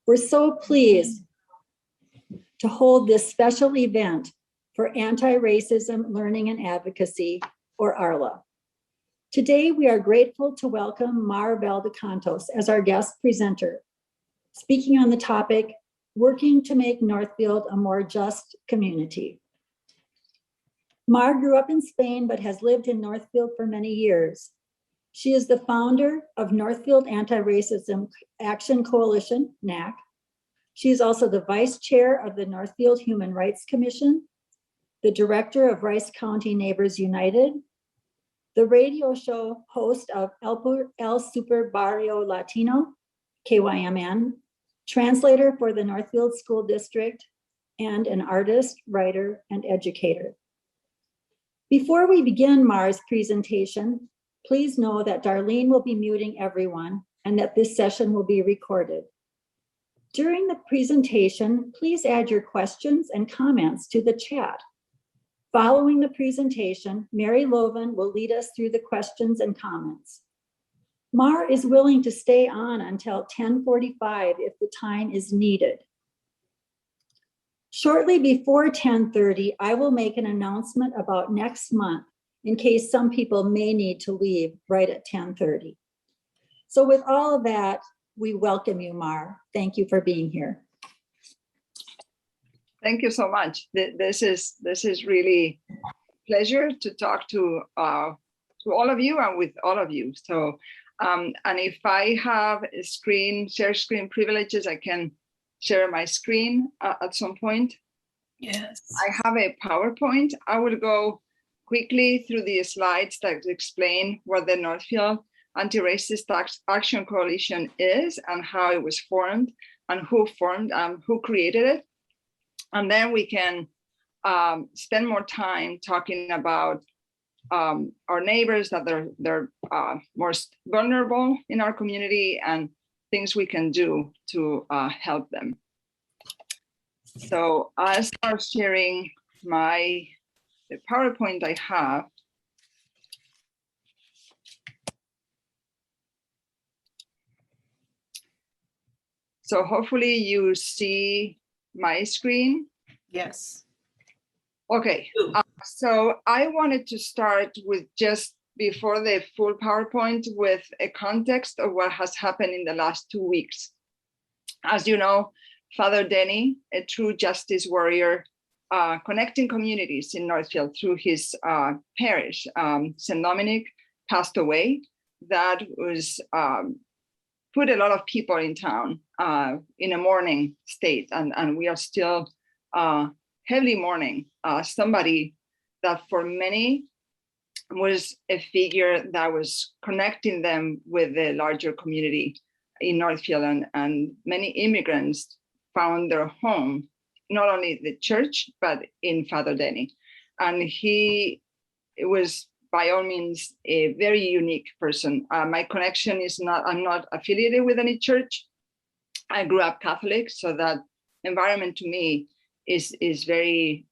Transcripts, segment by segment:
We're so pleased to hold this special event for Anti-Racism Learning and Advocacy, or ARLA. Today, we are grateful to welcome Mar Valdecantos as our guest presenter, speaking on the topic, Working to Make Northfield a More Just Community. Mar grew up in Spain, but has lived in Northfield for many years. She is the founder of Northfield Anti-Racism Action Coalition, NAC. She is also the vice chair of the Northfield Human Rights Commission, the director of Rice County Neighbors United, the radio show host of El Super Barrio Latino, KYMN, translator for the Northfield School District, and an artist, writer, and educator. Before we begin Mar's presentation, please know that Darlene will be muting everyone and that this session will be recorded. During the presentation, please add your questions and comments to the chat. Following the presentation, Mary Lovan will lead us through the questions and comments. Mar is willing to stay on until 10:45 if the time is needed. Shortly before 10:30, I will make an announcement about next month in case some people may need to leave right at 10:30. So with all of that, we welcome you, Mar. Thank you for being here. Thank you so much. This is really a pleasure to talk to all of you and with all of you. So, and if I have a share screen privileges, I can share my screen at some point. Yes. I have a PowerPoint. I will go quickly through the slides that explain what the Northfield Anti-Racist Action Coalition is and how it was formed and who created it. And then we can spend more time talking about our neighbors, that they're most vulnerable in our community, and things we can do to help them. So I'll start sharing the PowerPoint I have. So hopefully you see my screen. Yes. Okay, so I wanted to start with just before the full PowerPoint with a context of what has happened in the last 2 weeks. As you know, Father Denny, a true justice warrior, connecting communities in Northfield through his parish, St. Dominic, passed away. That was put a lot of people in town in a mourning state, and we are still heavily mourning somebody that for many was a figure that was connecting them with the larger community in Northfield, and many immigrants found their home, not only the church, but in Father Denny. And he was by all means a very unique person. My connection is I'm not affiliated with any church. I grew up Catholic, so that environment to me is very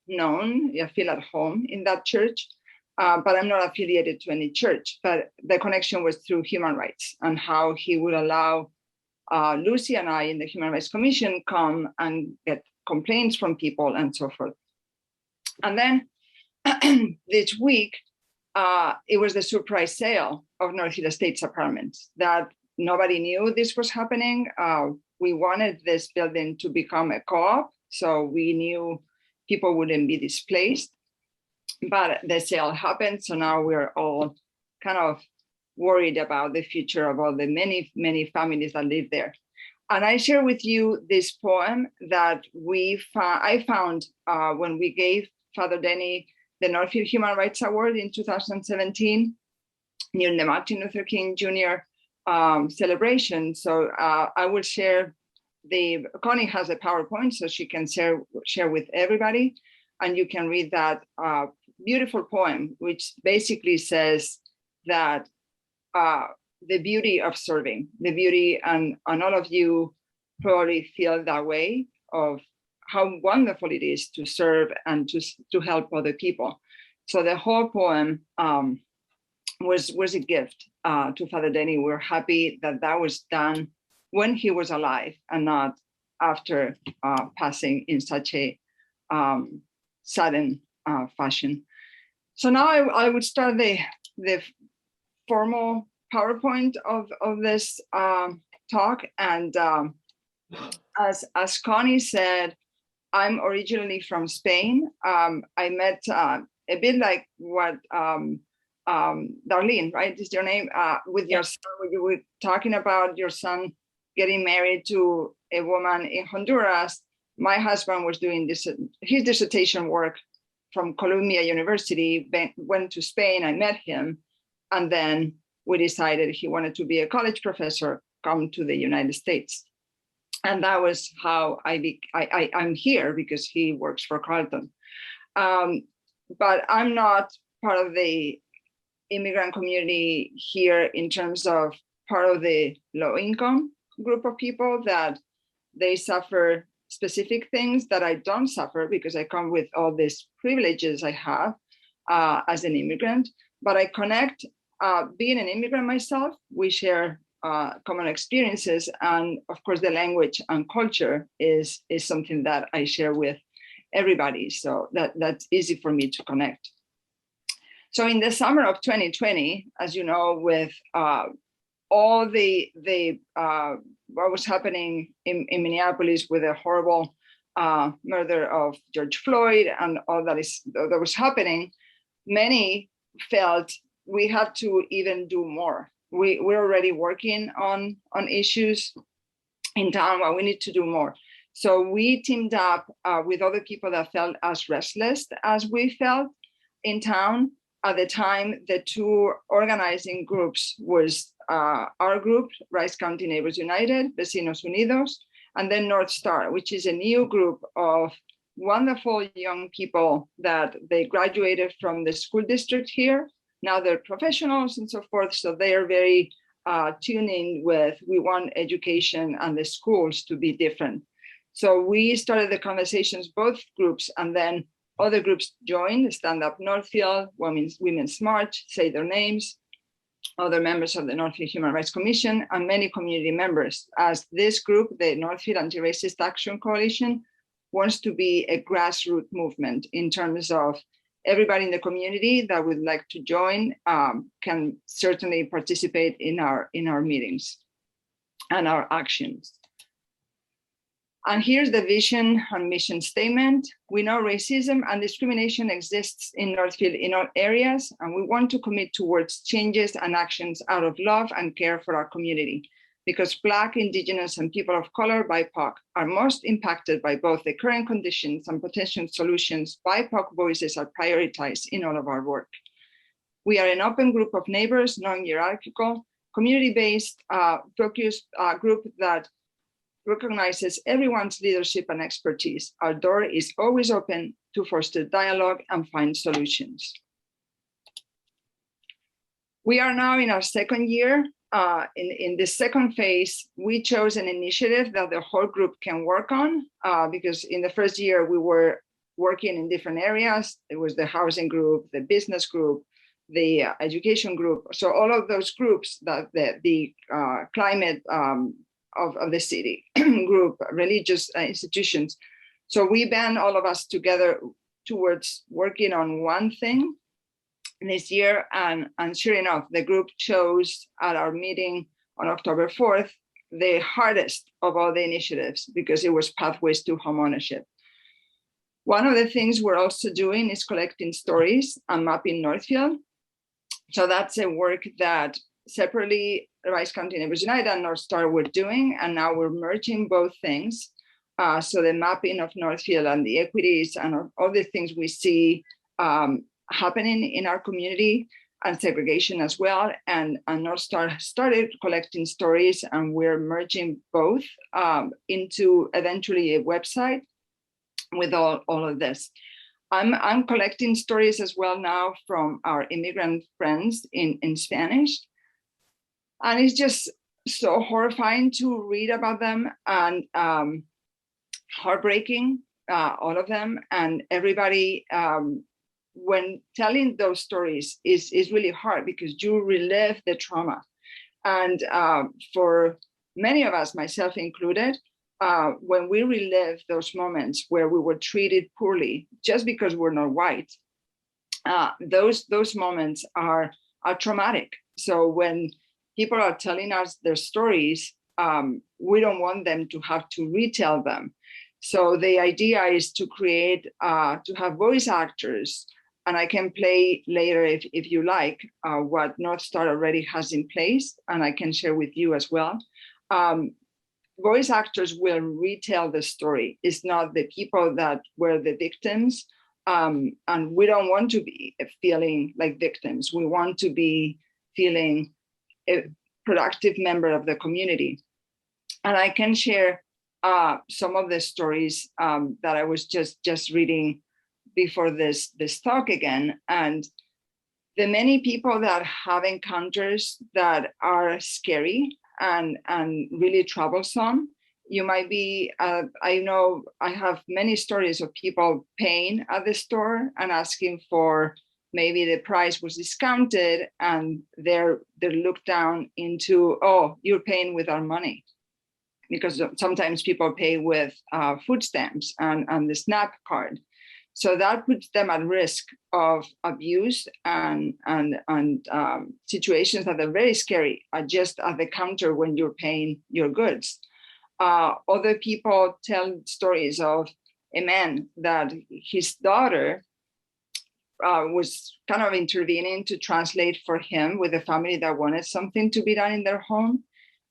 known. I feel at home in that church, but I'm not affiliated to any church. But the connection was through human rights and how he would allow Lucy and I in the Human Rights Commission come and get complaints from people and so forth. And then this week, it was the surprise sale of Northfield Estates apartments that nobody knew this was happening. We wanted this building to become a co-op, so we knew people wouldn't be displaced, but the sale happened. So now we're all kind of worried about the future of all the many, many families that live there. And I share with you this poem that I found when we gave Father Denny the Northfield Human Rights Award in 2017 near the Martin Luther King Jr. Celebration. So I will share Connie has a PowerPoint, so she can share with everybody, and you can read that beautiful poem, which basically says that the beauty of serving, the beauty, and all of you probably feel that way, of how wonderful it is to serve and to help other people. So the whole poem was a gift to Father Denny. We're happy that was done when he was alive and not after passing in such a sudden fashion. So now I would start the formal PowerPoint of this talk. And as Connie said, I'm originally from Spain. I met a bit like what Darlene, right? Is your name? With your son, you were talking about your son getting married to a woman in Honduras. My husband was doing his dissertation work from Columbia University, went to Spain, I met him, and then we decided he wanted to be a college professor, come to the United States. And that was how I'm here, because he works for Carleton. But I'm not part of the immigrant community here in terms of part of the low income group of people that they suffer specific things that I don't suffer, because I come with all these privileges I have as an immigrant. But I connect, being an immigrant myself, we share common experiences, and of course the language and culture is something that I share with everybody, so that's easy for me to connect. So in the summer of 2020, as you know, with all the what was happening in Minneapolis with the horrible murder of George Floyd and all that was happening, many felt we have to even do more. We're already working on issues in town, but we need to do more. So we teamed up with other people that felt as restless as we felt in town. At the time, the two organizing groups was our group, Rice County Neighbors United, Vecinos Unidos, and then North Star, which is a new group of wonderful young people that they graduated from the school district here. Now they're professionals and so forth, so they are very tuned in with, we want education and the schools to be different. So we started the conversations, both groups, and then other groups joined, Stand Up Northfield, Women's March, Say Their Names, other members of the Northfield Human Rights Commission, and many community members, as this group, the Northfield Anti-Racist Action Coalition, wants to be a grassroots movement in terms of everybody in the community that would like to join can certainly participate in our meetings and our actions. And here's the vision and mission statement. We know racism and discrimination exists in Northfield in all areas, and we want to commit towards changes and actions out of love and care for our community, because Black, Indigenous, and people of color, BIPOC, are most impacted by both the current conditions and potential solutions. BIPOC voices are prioritized in all of our work. We are an open group of neighbors, non-hierarchical, community-based, focused group that recognizes everyone's leadership and expertise. Our door is always open to foster dialogue and find solutions. We are now in our second year. In the second phase, we chose an initiative that the whole group can work on, because in the first year we were working in different areas. It was the housing group, the business group, the education group. So all of those groups, that the climate of the city group, religious institutions. So we band all of us together towards working on one thing this year, and sure enough, the group chose at our meeting on October 4th the hardest of all the initiatives, because it was pathways to homeownership. One of the things we're also doing is collecting stories and mapping Northfield. So that's a work that separately Rice County Neighbors United and North Star were doing, and now we're merging both things. So the mapping of Northfield and the equities and all the things we see happening in our community, and segregation as well. And North Star started collecting stories, and we're merging both into eventually a website with all of this. I'm collecting stories as well now from our immigrant friends in Spanish. And it's just so horrifying to read about them, and heartbreaking, all of them. And everybody, when telling those stories is really hard, because you relive the trauma. And for many of us, myself included, when we relive those moments where we were treated poorly just because we're not white, those moments are traumatic. So when people are telling us their stories, we don't want them to have to retell them. So the idea is to create, to have voice actors, and I can play later if you like, what North Star already has in place, and I can share with you as well. Voice actors will retell the story. It's not the people that were the victims, and we don't want to be feeling like victims. We want to be feeling a productive member of the community. And I can share some of the stories that I was just reading before this talk again. And the many people that have encounters that are scary and really troublesome. You might be, I know I have many stories of people paying at the store and asking for maybe the price was discounted, and they're looked down into, oh, you're paying with our money. Because sometimes people pay with food stamps and the SNAP card. So that puts them at risk of abuse and situations that are very scary, just at the counter when you're paying your goods. Other people tell stories of a man that his daughter was kind of intervening to translate for him with a family that wanted something to be done in their home.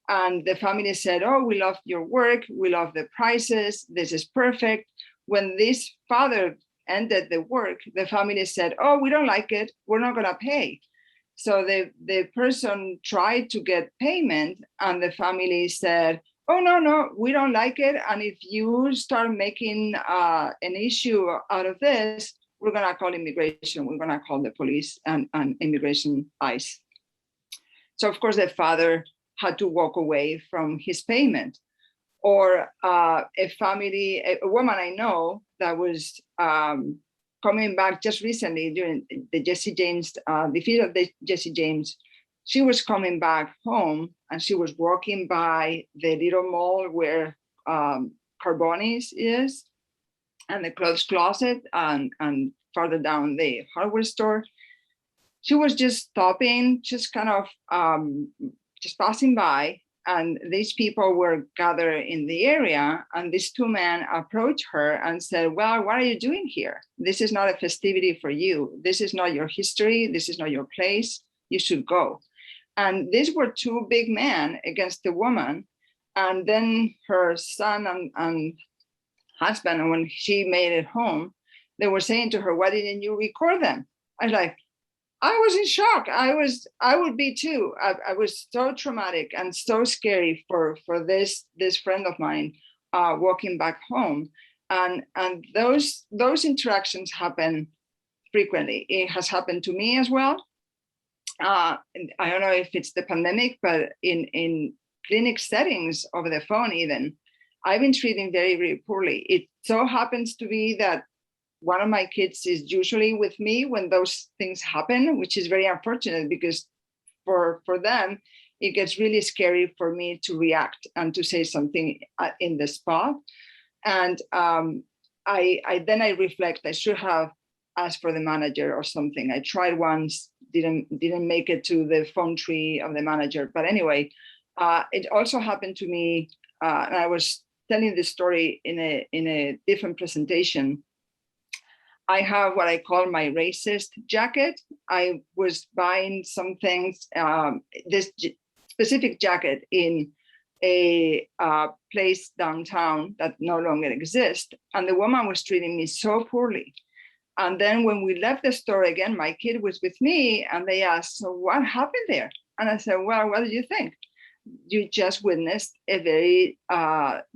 And the family said, oh, we love your work. We love the prices. This is perfect. When this father ended the work, the family said, oh, we don't like it. We're not going to pay. So the person tried to get payment, and the family said, oh, no, we don't like it. And if you start making an issue out of this, we're going to call immigration. We're going to call the police and immigration ICE. So, of course, the father had to walk away from his payment. Or a woman I know that was coming back just recently during the Jesse James, defeat of the Jesse James. She was coming back home, and she was walking by the little mall where Carboni's is, and the clothes closet, and farther down the hardware store. She was just stopping, just kind of just passing by, and these people were gathered in the area, and these two men approached her and said, well, what are you doing here? This is not a festivity for you. This is not your history. This is not your place. You should go. And these were two big men against the woman. And then her son and husband, and when she made it home, they were saying to her, why didn't you record them? I was like, I was in shock. I would be too. I was so traumatic and so scary for this friend of mine walking back home. And those interactions happen frequently. It has happened to me as well. I don't know if it's the pandemic, but in clinic settings over the phone even, I've been treated very, very poorly. It so happens to be that one of my kids is usually with me when those things happen, which is very unfortunate because for them, it gets really scary for me to react and to say something in the spot. And I reflect, I should have asked for the manager or something. I tried once, didn't make it to the phone tree of the manager. But anyway, it also happened to me, and I was telling this story in a different presentation. I have what I call my racist jacket. I was buying some things, this specific jacket in a place downtown that no longer exists. And the woman was treating me so poorly. And then when we left the store again, my kid was with me, and they asked, so what happened there? And I said, well, what do you think? You just witnessed a very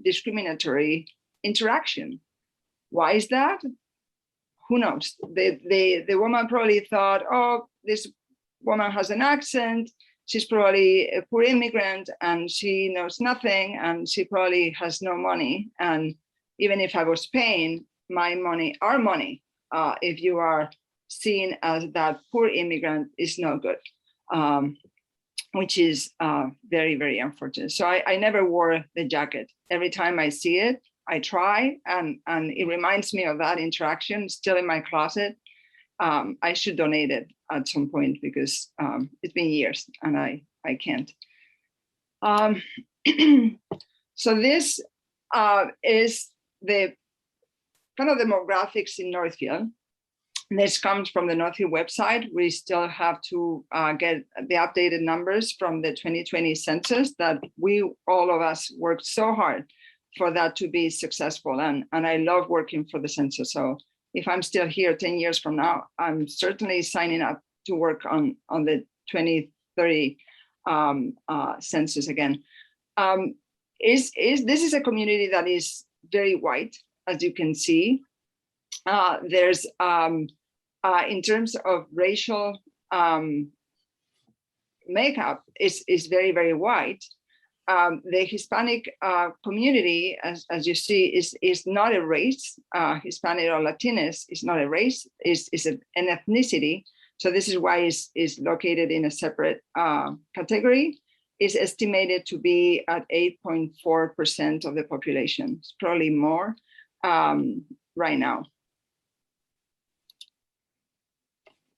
discriminatory interaction. Why is that? Who knows? The woman probably thought, oh, this woman has an accent. She's probably a poor immigrant and she knows nothing, and she probably has no money. And even if I was paying my money, our money, if you are seen as that poor immigrant, is no good. which is very, very unfortunate. So I never wore the jacket. Every time I see it, I try, and it reminds me of that interaction still in my closet. I should donate it at some point because it's been years and I can't. So this is the kind of demographics in Northfield. This comes from the Northfield website. We still have to get the updated numbers from the 2020 census that all of us worked so hard for that to be successful. And I love working for the census. So if I'm still here 10 years from now, I'm certainly signing up to work on the 2030 census again. This is a community that is very white, as you can see. There's in terms of racial makeup is very, very white. The Hispanic community, as you see, is not a race. Hispanic or Latinx is not a race, is an ethnicity. So this is why it's located in a separate category. Is estimated to be at 8.4% of the population. It's probably more right now.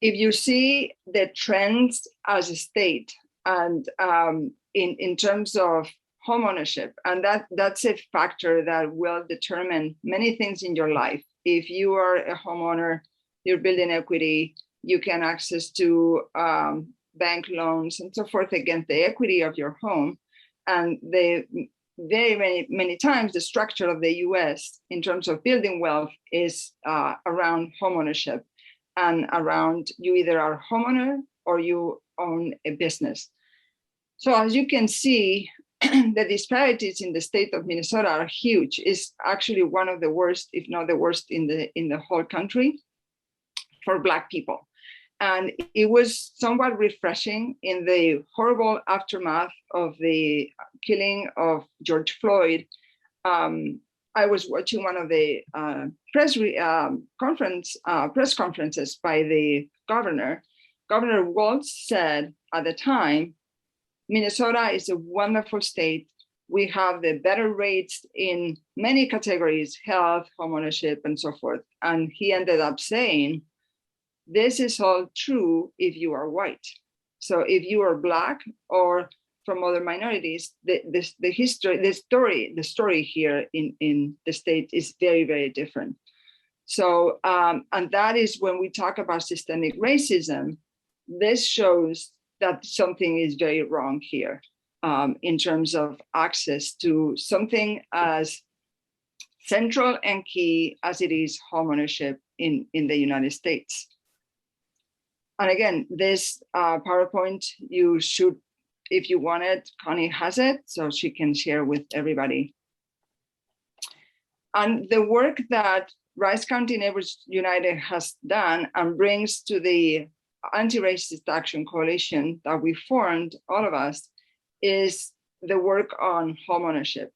If you see the trends as a state and in terms of homeownership, and that's a factor that will determine many things in your life. If you are a homeowner, you're building equity, you can access to bank loans and so forth against the equity of your home. And the very many times the structure of the US in terms of building wealth is around homeownership and around you either are a homeowner or you own a business. So as you can see, the disparities in the state of Minnesota are huge. It's actually one of the worst, if not the worst in the whole country for Black people. And it was somewhat refreshing in the horrible aftermath of the killing of George Floyd. I was watching one of the press conferences by the governor. Governor Walz said at the time, Minnesota is a wonderful state. We have the better rates in many categories, health, homeownership, and so forth. And he ended up saying, this is all true if you are white. So if you are Black or from other minorities, the story here in the state is very, very different. So, and that is when we talk about systemic racism, this shows that something is very wrong here in terms of access to something as central and key as it is homeownership in the United States. And again, this PowerPoint, you should, if you want it, Connie has it, so she can share with everybody. And the work that Rice County Neighbors United has done and brings to the Anti-Racist Action Coalition that we formed, all of us, is the work on homeownership.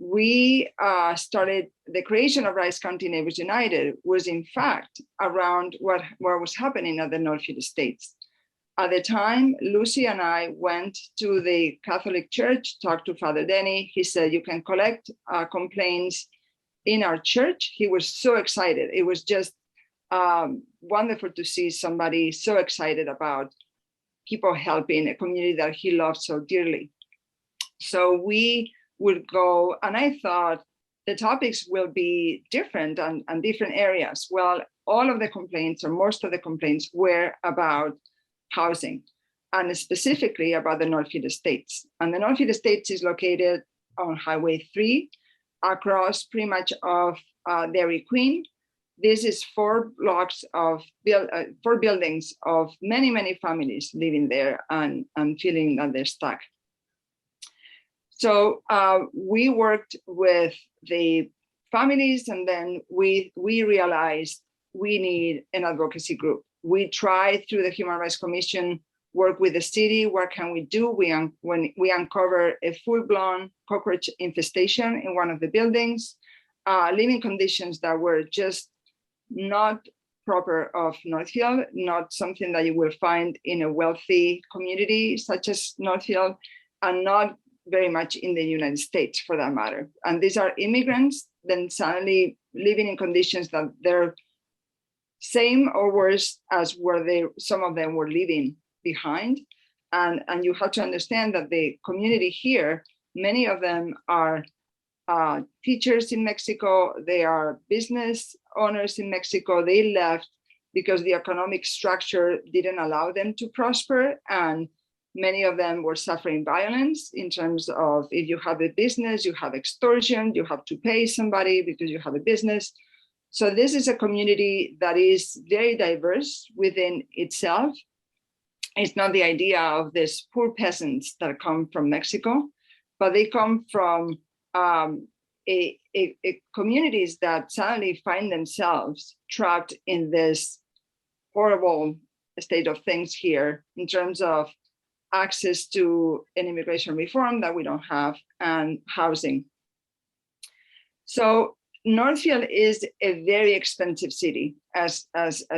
We started the creation of Rice County Neighbors United was in fact around what was happening at the Northfield Estates. At the time, Lucy and I went to the Catholic Church, talked to Father Denny. He said, you can collect complaints in our church. He was so excited. It was just wonderful to see somebody so excited about people helping a community that he loved so dearly. So we would go, and I thought the topics will be different and different areas. Well, all of the complaints, or most of the complaints, were about housing, and specifically about the Northfield Estates. And the Northfield Estates is located on Highway 3, across pretty much of Dairy Queen. This is 4 blocks of 4 buildings of many families living there and feeling that they're stuck. So we worked with the families, and then we realized we need an advocacy group. We tried through the Human Rights Commission, work with the city. What can we do? When we uncover a full-blown cockroach infestation in one of the buildings, living conditions that were just not proper of Northfield, not something that you will find in a wealthy community such as Northfield, and not very much in the United States for that matter. And these are immigrants then suddenly living in conditions that they're same or worse as where some of them were living behind. And you have to understand that the community here, many of them are teachers in Mexico, they are business owners in Mexico. They left because the economic structure didn't allow them to prosper. And many of them were suffering violence in terms of, if you have a business, you have extortion, you have to pay somebody because you have a business. So this is a community that is very diverse within itself. It's not the idea of these poor peasants that come from Mexico, but they come from communities that suddenly find themselves trapped in this horrible state of things here in terms of access to an immigration reform that we don't have and housing. So Northfield is a very expensive city, as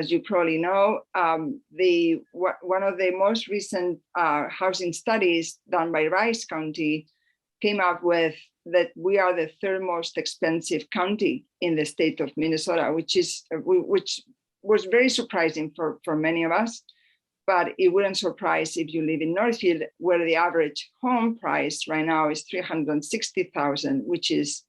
you probably know. One of the most recent housing studies done by Rice County came up with that we are the third most expensive county in the state of Minnesota, which was very surprising for many of us. But it wouldn't surprise if you live in Northfield, where the average home price right now is $360,000, which is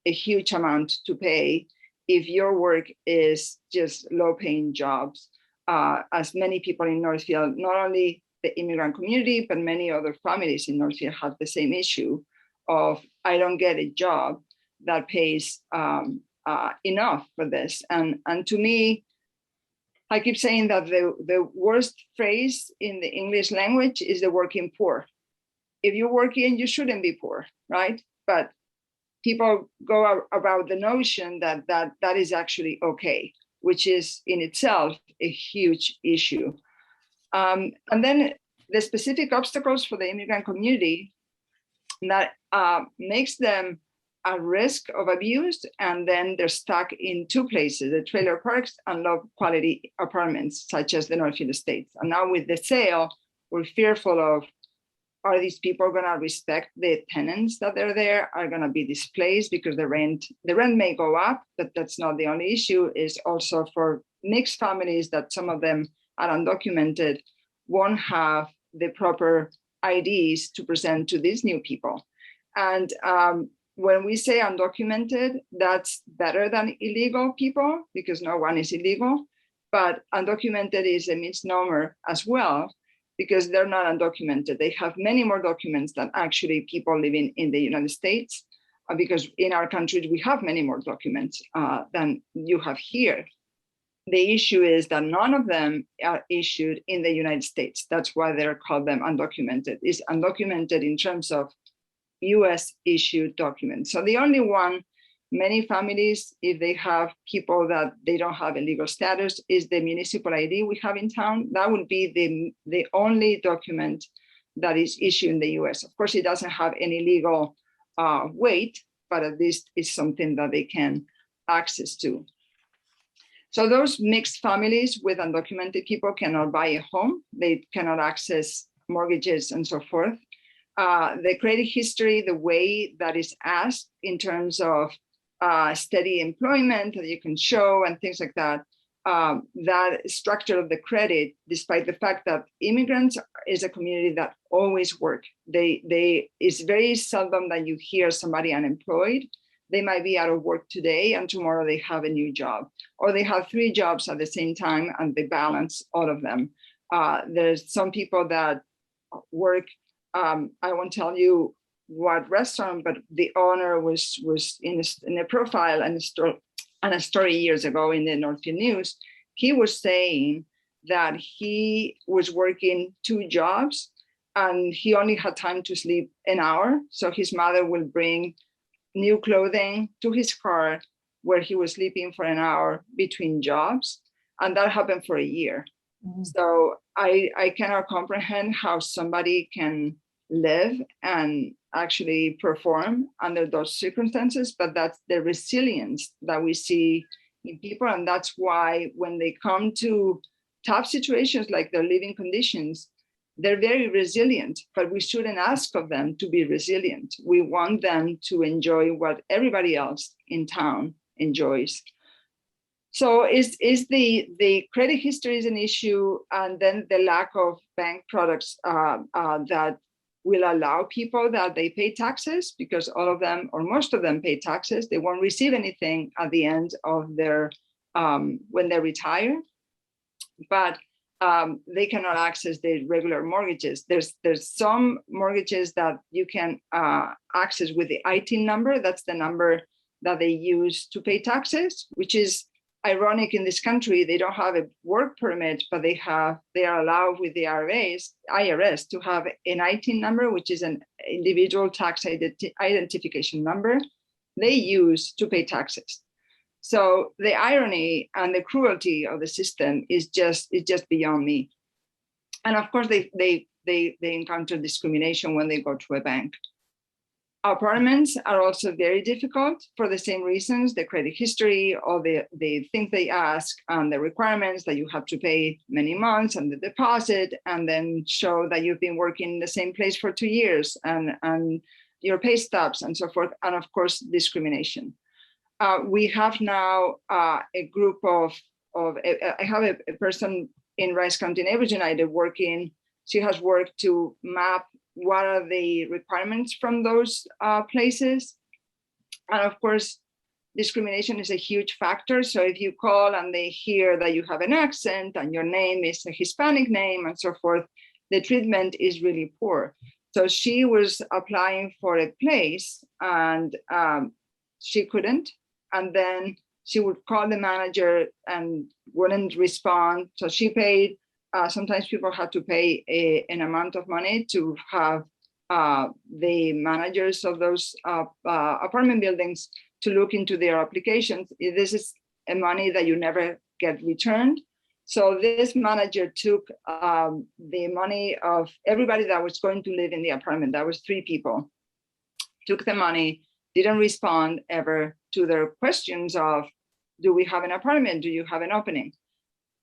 a huge amount to pay if your work is just low-paying jobs. As many people in Northfield, not only the immigrant community, but many other families in Northfield have the same issue of, I don't get a job that pays enough for this. And to me, I keep saying that the worst phrase in the English language is the working poor. If you're working, you shouldn't be poor, right? But people go about the notion that is actually okay, which is in itself a huge issue. And then the specific obstacles for the immigrant community that makes them at risk of abuse, and then they're stuck in two places, the trailer parks and low quality apartments, such as the Northfield Estates. And now with the sale, we're fearful of, are these people gonna respect the tenants that are there, are gonna be displaced because the rent may go up, but that's not the only issue, is also for mixed families that some of them are undocumented, won't have the proper IDs to present to these new people. And when we say undocumented, that's better than illegal people because no one is illegal, but undocumented is a misnomer as well because they're not undocumented. They have many more documents than actually people living in the United States because in our country, we have many more documents than you have here. The issue is that none of them are issued in the United States. That's why they're called them undocumented. It's undocumented in terms of US issued documents. So the only one, many families, if they have people that they don't have a legal status, is the municipal ID we have in town. That would be the only document that is issued in the US. Of course, it doesn't have any legal weight, but at least it's something that they can access to. So those mixed families with undocumented people cannot buy a home. They cannot access mortgages and so forth. The credit history, the way that is asked in terms of steady employment that you can show and things like that, that structure of the credit, despite the fact that immigrants is a community that always work. It's very seldom that you hear somebody unemployed. They might be out of work today and tomorrow they have a new job, or they have 3 jobs at the same time and they balance all of them. There's some people that work, I won't tell you what restaurant, but the owner was in a profile and a story years ago in the Northfield News. He was saying that he was working 2 jobs and he only had time to sleep an hour. So his mother will bring new clothing to his car where he was sleeping for an hour between jobs. And that happened for a year. Mm-hmm. So I cannot comprehend how somebody can live and actually perform under those circumstances, but that's the resilience that we see in people. And that's why when they come to tough situations like their living conditions, they're very resilient, but we shouldn't ask of them to be resilient. We want them to enjoy what everybody else in town enjoys. So is the credit history is an issue, and then the lack of bank products that will allow people that they pay taxes, because all of them or most of them pay taxes. They won't receive anything at the end of their when they retire, but they cannot access the regular mortgages. There's some mortgages that you can access with the ITIN number. That's the number that they use to pay taxes, which is ironic in this country. They don't have a work permit, but they are allowed with the IRS to have an ITIN number, which is an individual tax identification number they use to pay taxes. So the irony and the cruelty of the system is just beyond me. And of course, they encounter discrimination when they go to a bank. Apartments are also very difficult for the same reasons: the credit history, or the things they ask, and the requirements that you have to pay many months, and the deposit, and then show that you've been working in the same place for 2 years, and your pay stubs and so forth, and of course, discrimination. We have now a group I have a person in Rice County Neighbors United working. She has worked to map what are the requirements from those places. And of course, discrimination is a huge factor. So if you call and they hear that you have an accent and your name is a Hispanic name and so forth, the treatment is really poor. So she was applying for a place and she couldn't. And then she would call the manager and wouldn't respond. So she paid. Sometimes people had to pay an amount of money to have the managers of those apartment buildings to look into their applications. This is a money that you never get returned. So this manager took the money of everybody that was going to live in the apartment. That was 3 people. Took the money, didn't respond ever to their questions of, do we have an apartment? Do you have an opening?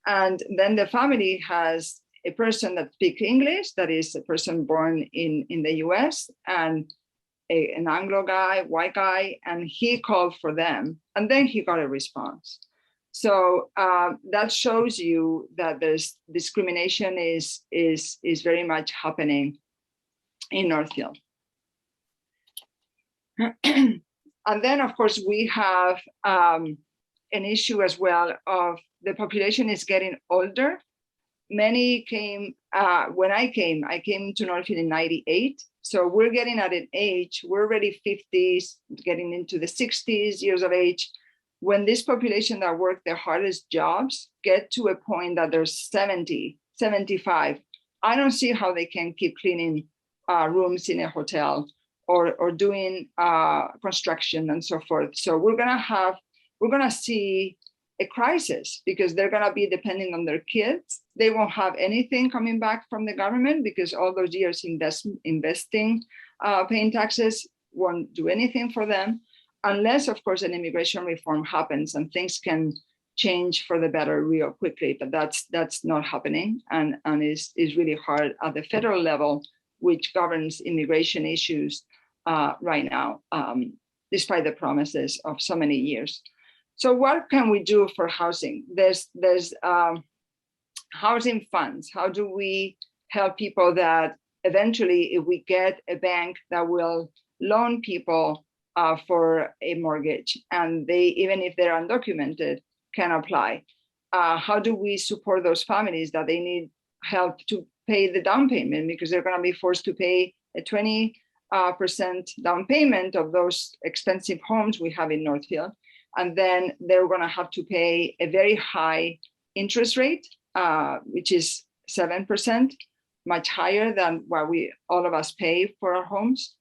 And then the family has a person that speaks English, that is a person born in the US, and an Anglo guy, white guy, and he called for them, and then he got a response. So that shows you that there's discrimination is very much happening in Northfield. And then, of course, we have an issue as well of the population is getting older. Many came, when I came to Northfield in 98. So we're getting at an age, we're already 50s, getting into the 60s years of age, when this population that work the hardest jobs get to a point that they're 70, 75. I don't see how they can keep cleaning rooms in a hotel or doing construction and so forth. So we're gonna see a crisis, because they're gonna be depending on their kids. They won't have anything coming back from the government, because all those years investing, paying taxes won't do anything for them, unless, of course, an immigration reform happens and things can change for the better real quickly. But that's not happening, and is really hard at the federal level, which governs immigration issues right now, despite the promises of so many years. So what can we do for housing? There's housing funds. How do we help people that eventually, if we get a bank that will loan people for a mortgage, and they, even if they're undocumented, can apply? How do we support those families that they need help to pay the down payment, because they're going to be forced to pay a 20% down payment of those expensive homes we have in Northfield? And then they're going to have to pay a very high interest rate, which is 7%, much higher than what all of us pay for our homes.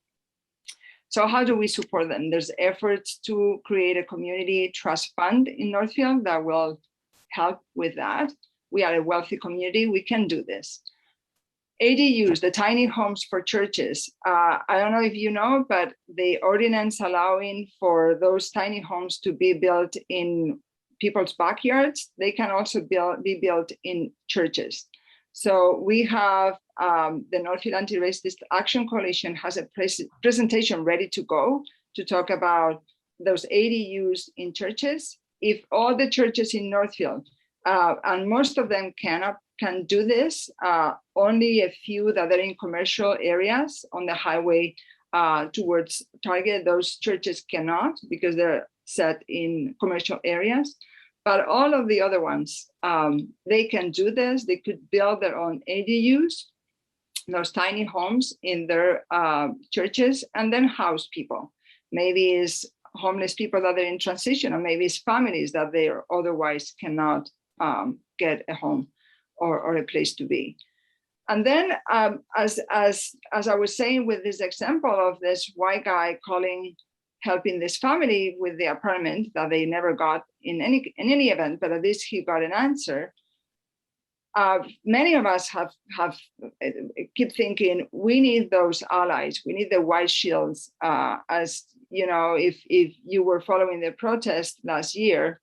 So how do we support them? There's efforts to create a community trust fund in Northfield that will help with that. We are a wealthy community. We can do this. ADUs, the tiny homes for churches. I don't know if you know, but the ordinance allowing for those tiny homes to be built in people's backyards, they can also be built in churches. So we have the Northfield Anti-Racist Action Coalition has a presentation ready to go to talk about those ADUs in churches. If all the churches in Northfield, and most of them can do this, only a few that are in commercial areas on the highway towards Target, those churches cannot because they're set in commercial areas. But all of the other ones, they can do this. They could build their own ADUs, those tiny homes in their churches, and then house people. Maybe it's homeless people that are in transition, or maybe it's families that they otherwise cannot get a home or a place to be. And then, as I was saying with this example of this white guy helping this family with the apartment that they never got in any event, but at least he got an answer. Many of us have keep thinking we need those allies. We need the white shields. As you know, if you were following the protest last year,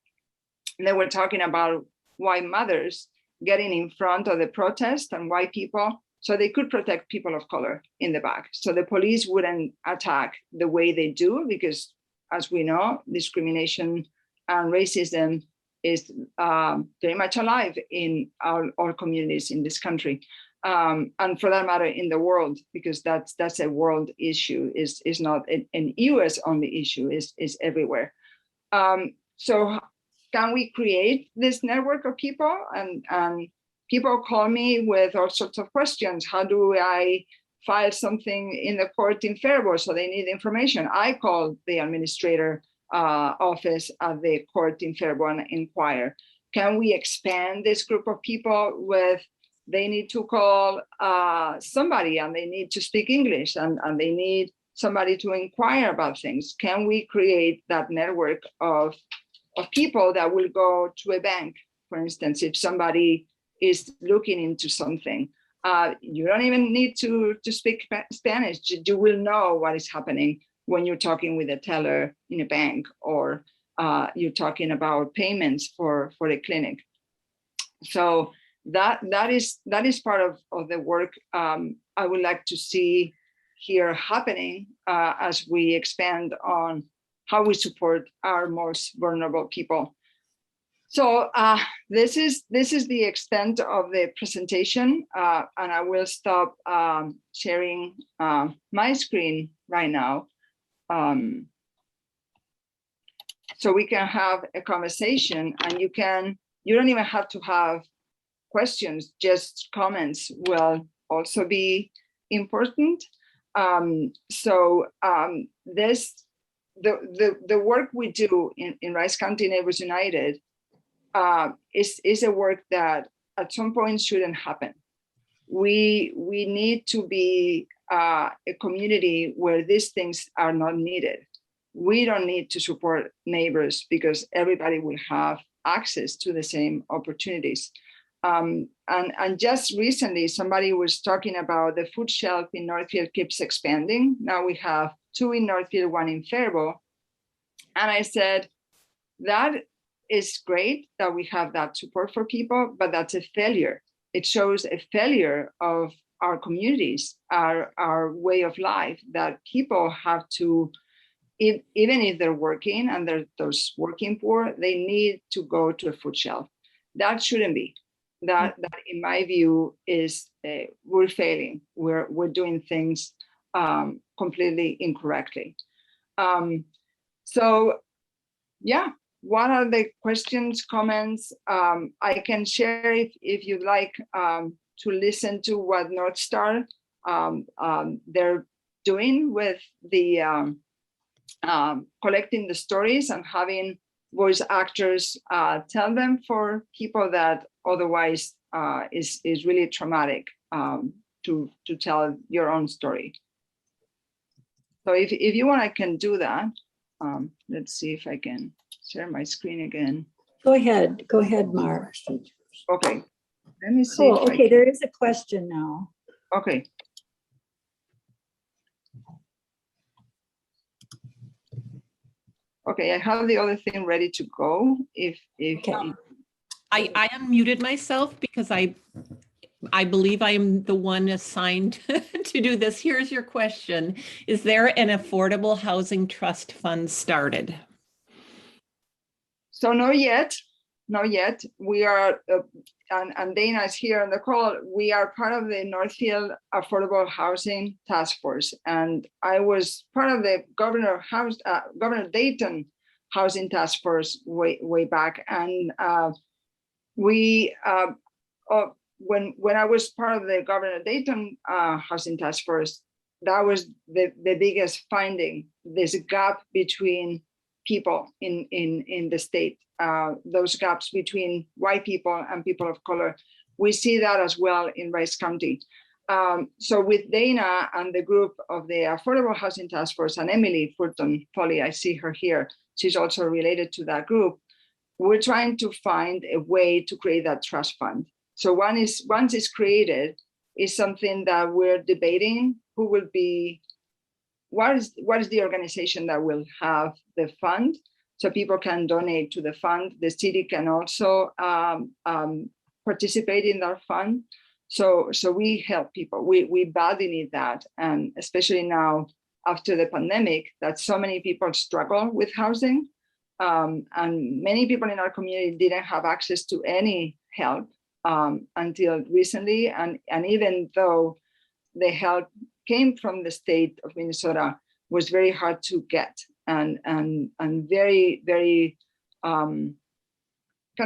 they were talking about white mothers getting in front of the protest and white people, so they could protect people of color in the back. So the police wouldn't attack the way they do, because as we know, discrimination and racism is very much alive in our communities in this country. And for that matter, in the world, because that's a world issue, is not an US only issue, is everywhere. So can we create this network of people? And people call me with all sorts of questions. How do I file something in the court in Faribault? So they need information. I call the administrator office at the court in Faribault and inquire. Can we expand this group of people with, they need to call somebody and they need to speak English and they need somebody to inquire about things. Can we create that network of people that will go to a bank, for instance, if somebody is looking into something? You don't even need to speak Spanish. You will know what is happening when you're talking with a teller in a bank, or you're talking about payments for a clinic. So that is part of the work I would like to see here happening as we expand on how we support our most vulnerable people. So this is the extent of the presentation, and I will stop sharing my screen right now, so we can have a conversation. And you don't even have to have questions; just comments will also be important. The work we do in Rice County Neighbors United is a work that at some point shouldn't happen. We need to be a community where these things are not needed. We don't need to support neighbors because everybody will have access to the same opportunities. And just recently, somebody was talking about the food shelf in Northfield keeps expanding. Now we have 2 in Northfield, 1 in Faribault. And I said, that is great that we have that support for people, but that's a failure. It shows a failure of our communities, our way of life, that people have to, even if they're working and they're those working poor, they need to go to a food shelf. That shouldn't be. That in my view is we're failing. We're doing things completely incorrectly. So yeah, what are the questions, comments? I can share if you'd like to listen to what North Star they're doing with the collecting the stories and having voice actors tell them for people that otherwise is really traumatic to tell your own story. So if you want, I can do that. Let's see if I can share my screen again. Go ahead, Mark. Okay, let me see. Cool. Okay, there is a question now. Okay. Okay, I have the other thing ready to go. If Okay. I unmuted myself because I believe I am the one assigned to do this. Here's your question. Is there an affordable housing trust fund started? So not yet, not yet. We are, and Dana is here on the call. We are part of the Northfield Affordable Housing Task Force, and I was part of the Governor Dayton Housing Task Force way back. And when I was part of the Governor Dayton Housing Task Force, that was the biggest finding. There's a gap between people in the state, those gaps between white people and people of color. We see that as well in Rice County. So with Dana and the group of the Affordable Housing Task Force and Emily Fulton Polly, I see her here. She's also related to that group. We're trying to find a way to create that trust fund. So once it's created, is something that we're debating who will be, what is the organization that will have the fund, so people can donate to the fund. The city can also participate in that fund. So we help people. We badly need that, and especially now after the pandemic, that so many people struggle with housing, and many people in our community didn't have access to any help until recently, and even though the help came from the state of Minnesota, was very hard to get, and very, very kind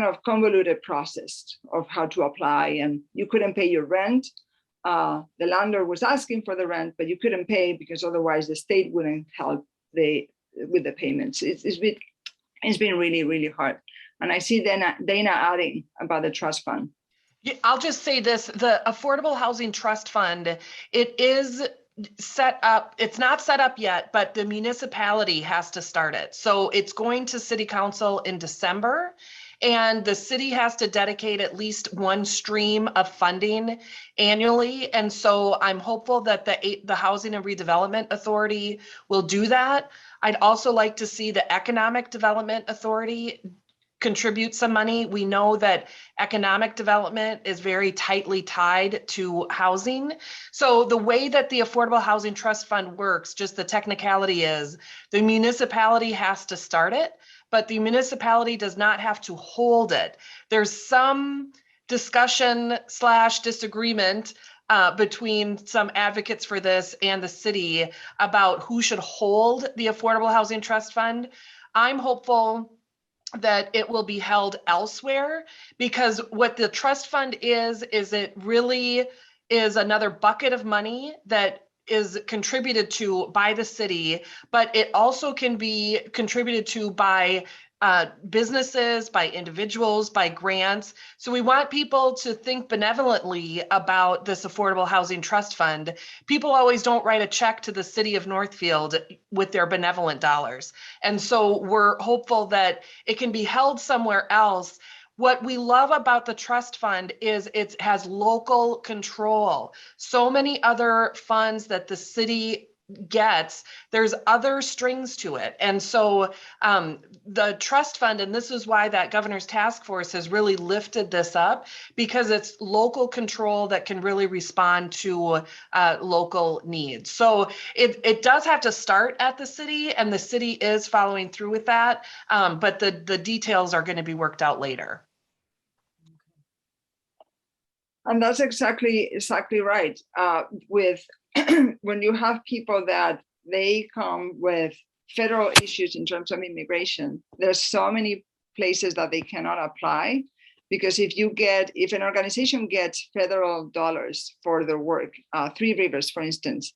of convoluted process of how to apply. And you couldn't pay your rent. The landlord was asking for the rent, but you couldn't pay because otherwise the state wouldn't help with the payments. It's been really, really hard. And I see Dana adding about the trust fund. I'll just say this, the Affordable Housing Trust Fund, it is set up, it's not set up yet, but the municipality has to start it. So it's going to City Council in December, and the city has to dedicate at least one stream of funding annually. And so I'm hopeful that the Housing and Redevelopment Authority will do that. I'd also like to see the Economic Development Authority contribute some money. We know that economic development is very tightly tied to housing. So the way that the Affordable Housing Trust Fund works, just the technicality is the municipality has to start it, but the municipality does not have to hold it. There's some discussion / disagreement between some advocates for this and the city about who should hold the Affordable Housing Trust Fund. I'm hopeful that it will be held elsewhere, because what the trust fund is it really is another bucket of money that is contributed to by the city, but it also can be contributed to by businesses, by individuals, by grants. So we want people to think benevolently about this Affordable Housing Trust Fund. People always don't write a check to the city of Northfield with their benevolent dollars. And so we're hopeful that it can be held somewhere else. What we love about the trust fund is it has local control. So many other funds that the city gets, there's other strings to it. And so the trust fund, and this is why that governor's task force has really lifted this up, because it's local control that can really respond to local needs. So it does have to start at the city, and the city is following through with that, but the details are going to be worked out later. And that's exactly right. With when you have people that they come with federal issues in terms of immigration, there's so many places that they cannot apply, because if an organization gets federal dollars for their work, Three Rivers, for instance,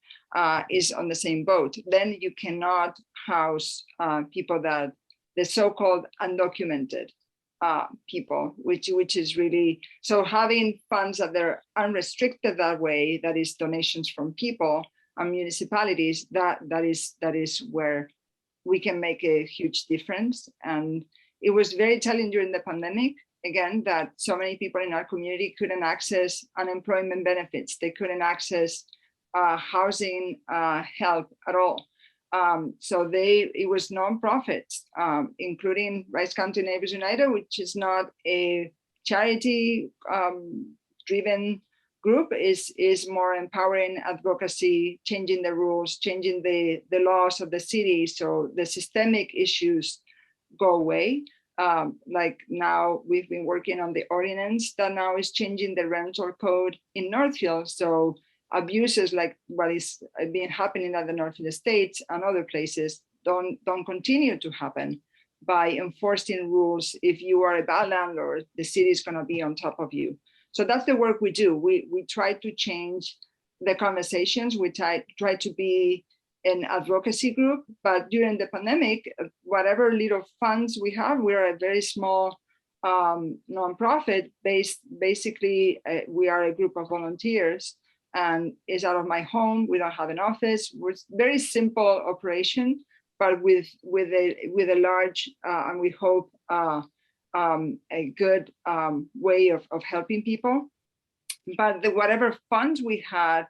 is on the same boat, then you cannot house people that the so-called undocumented people, which is really, so having funds that they're unrestricted that way, that is donations from people and municipalities, that is where we can make a huge difference. And it was very telling during the pandemic, again, that so many people in our community couldn't access unemployment benefits. They couldn't access housing help at all. So it was nonprofits, including Rice County Neighbors United, which is not a charity driven group, is more empowering advocacy, changing the rules, changing the laws of the city so the systemic issues go away. Like now we've been working on the ordinance that now is changing the rental code in Northfield. So abuses like what is being happening at the Northfield Estates and other places don't continue to happen by enforcing rules. If you are a bad landlord, the city is going to be on top of you. So that's the work we do. We try to change the conversations. We try to be an advocacy group, but during the pandemic, whatever little funds we have, we're a very small nonprofit based. Basically, we are a group of volunteers, and it's out of my home. We don't have an office. We're very simple operation, but with a large and we hope a good way of helping people. But whatever funds we had,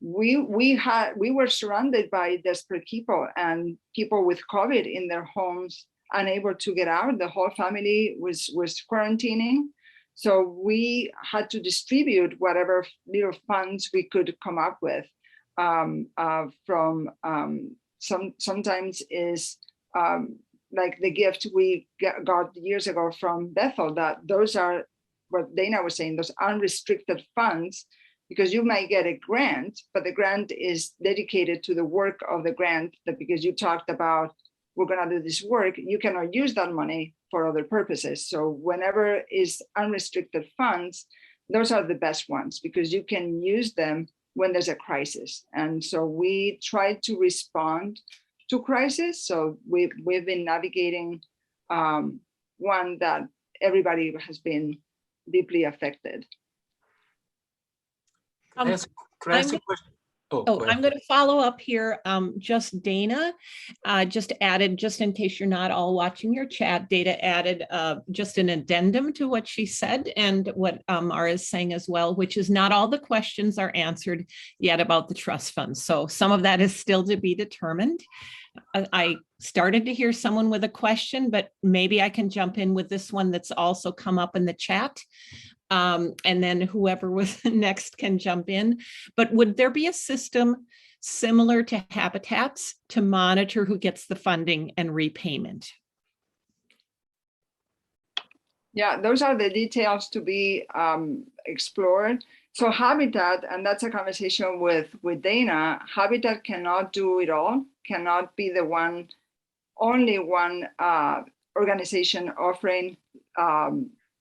we were surrounded by desperate people and people with COVID in their homes, unable to get out. The whole family was quarantining. So we had to distribute whatever little funds we could come up with from sometimes is like the gift we got years ago from Bethel, that those are what Dana was saying, those unrestricted funds, because you might get a grant, but the grant is dedicated to the work of the grant, that because you talked about, we're going to do this work, you cannot use that money for other purposes. So whenever is unrestricted funds, those are the best ones because you can use them when there's a crisis. And so we try to respond to crisis. So we've been navigating one that everybody has been deeply affected. Can I ask a question? I'm going to follow up here. Just Dana just added, just in case you're not all watching your chat, Dana added just an addendum to what she said and what Mara is saying as well, which is not all the questions are answered yet about the trust funds. So some of that is still to be determined. I started to hear someone with a question, but maybe I can jump in with this one that's also come up in the chat. And then whoever was next can jump in. But would there be a system similar to Habitat's to monitor who gets the funding and repayment? Yeah, those are the details to be explored. So Habitat, and that's a conversation with Dana, Habitat cannot do it all, cannot be the only one organization offering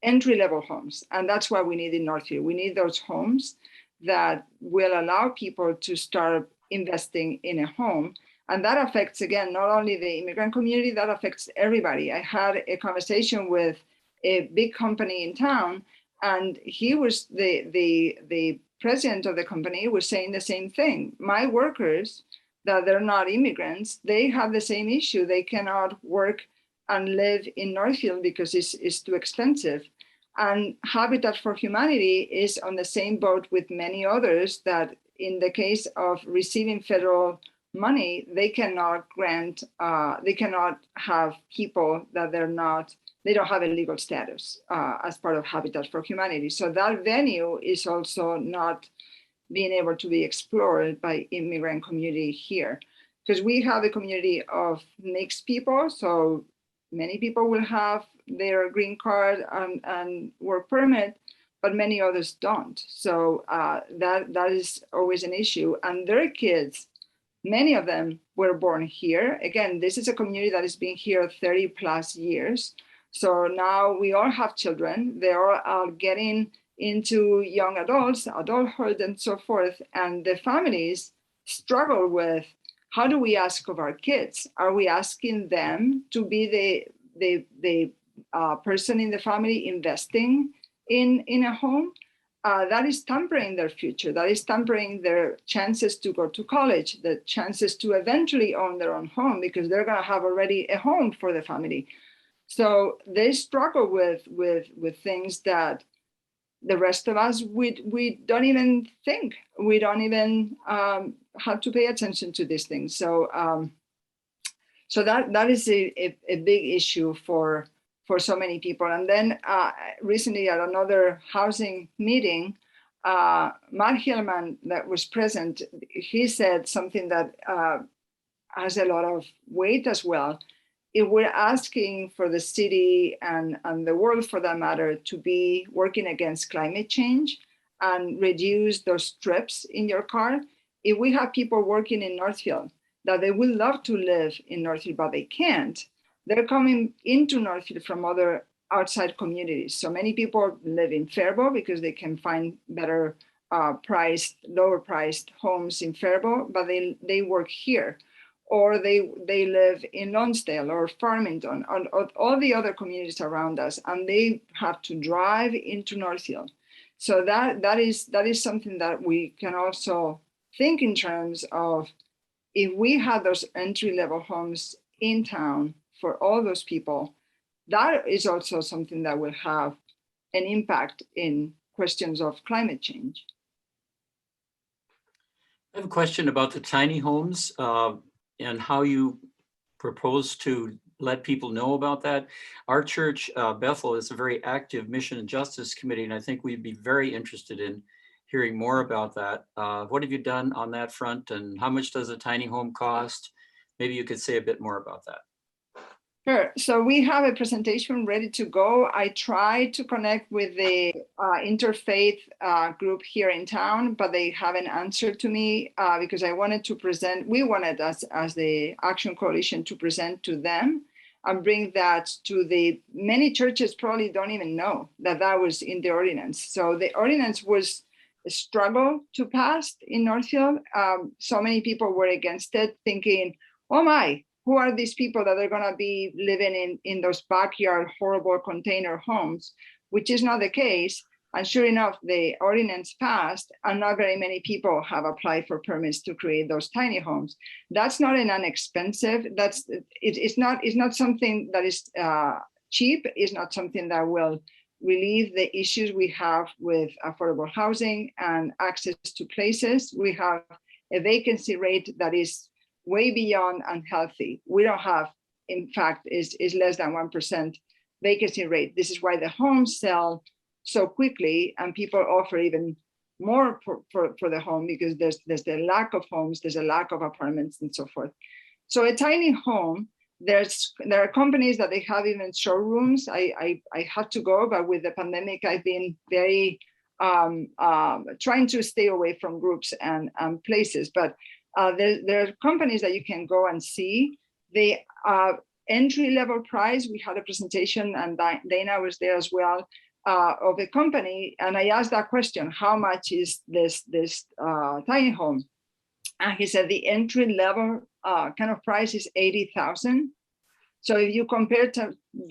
entry-level homes. And that's why we need in Northfield. We need those homes that will allow people to start investing in a home. And that affects, again, not only the immigrant community, that affects everybody. I had a conversation with a big company in town, and he was the president of the company was saying the same thing. My workers, that they're not immigrants, they have the same issue. They cannot work and live in Northfield because it's too expensive. And Habitat for Humanity is on the same boat with many others that in the case of receiving federal money, they cannot grant, they cannot have people that they don't have a legal status as part of Habitat for Humanity. So that venue is also not being able to be explored by immigrant community here. Because we have a community of mixed people, so many people will have their green card and work permit, but many others don't. So that is always an issue. And their kids, many of them were born here. Again, this is a community that has been here 30 plus years. So now we all have children. They all are getting into young adults, adulthood, and so forth. And the families struggle with, how do we ask of our kids? Are we asking them to be the person in the family investing in a home? That is tampering their future. That is tampering their chances to go to college, the chances to eventually own their own home, because they're going to have already a home for the family. So they struggle with things that the rest of us, we don't even think. We don't even have to pay attention to these things. So So that is a big issue for so many people. And then recently at another housing meeting, Matt Hillman that was present, he said something that has a lot of weight as well. If we're asking for the city and the world for that matter to be working against climate change and reduce those trips in your car, if we have people working in Northfield that they would love to live in Northfield, but they can't, they're coming into Northfield from other outside communities. So many people live in Faribault because they can find better lower priced homes in Faribault, but they work here. Or they live in Lonsdale or Farmington, or all the other communities around us, and they have to drive into Northfield. So that is something that we can also think in terms of, if we have those entry-level homes in town for all those people, that is also something that will have an impact in questions of climate change. I have a question about the tiny homes and how you propose to let people know about that. Our church, Bethel, is a very active Mission and Justice Committee, and I think we'd be very interested in hearing more about that. What have you done on that front, and how much does a tiny home cost? Maybe you could say a bit more about that. Sure. So we have a presentation ready to go. I tried to connect with the interfaith group here in town, but they haven't answered to me because I wanted to present, we wanted as the Action Coalition to present to them and bring that to the many churches probably don't even know that was in the ordinance. So the ordinance was a struggle to pass in Northfield. So many people were against it, thinking, oh my, who are these people that are going to be living in those backyard horrible container homes, which is not the case. And sure enough, the ordinance passed, and not very many people have applied for permits to create those tiny homes. That's not an inexpensive. It's not something that is cheap. It's not something that will relieve the issues we have with affordable housing and access to places. We have a vacancy rate that is way beyond unhealthy. We don't have, in fact, is less than 1% vacancy rate. This is why the homes sell so quickly, and people offer even more for the home, because there's the lack of homes, there's a lack of apartments and so forth. So a tiny home, there are companies that they have even showrooms. I had to go, but with the pandemic, I've been very trying to stay away from groups and places, but there are companies that you can go and see. The entry-level price, we had a presentation, and Dana was there as well, of a company, and I asked that question, how much is this tiny home? And he said the entry-level kind of price is $80,000. So if you compare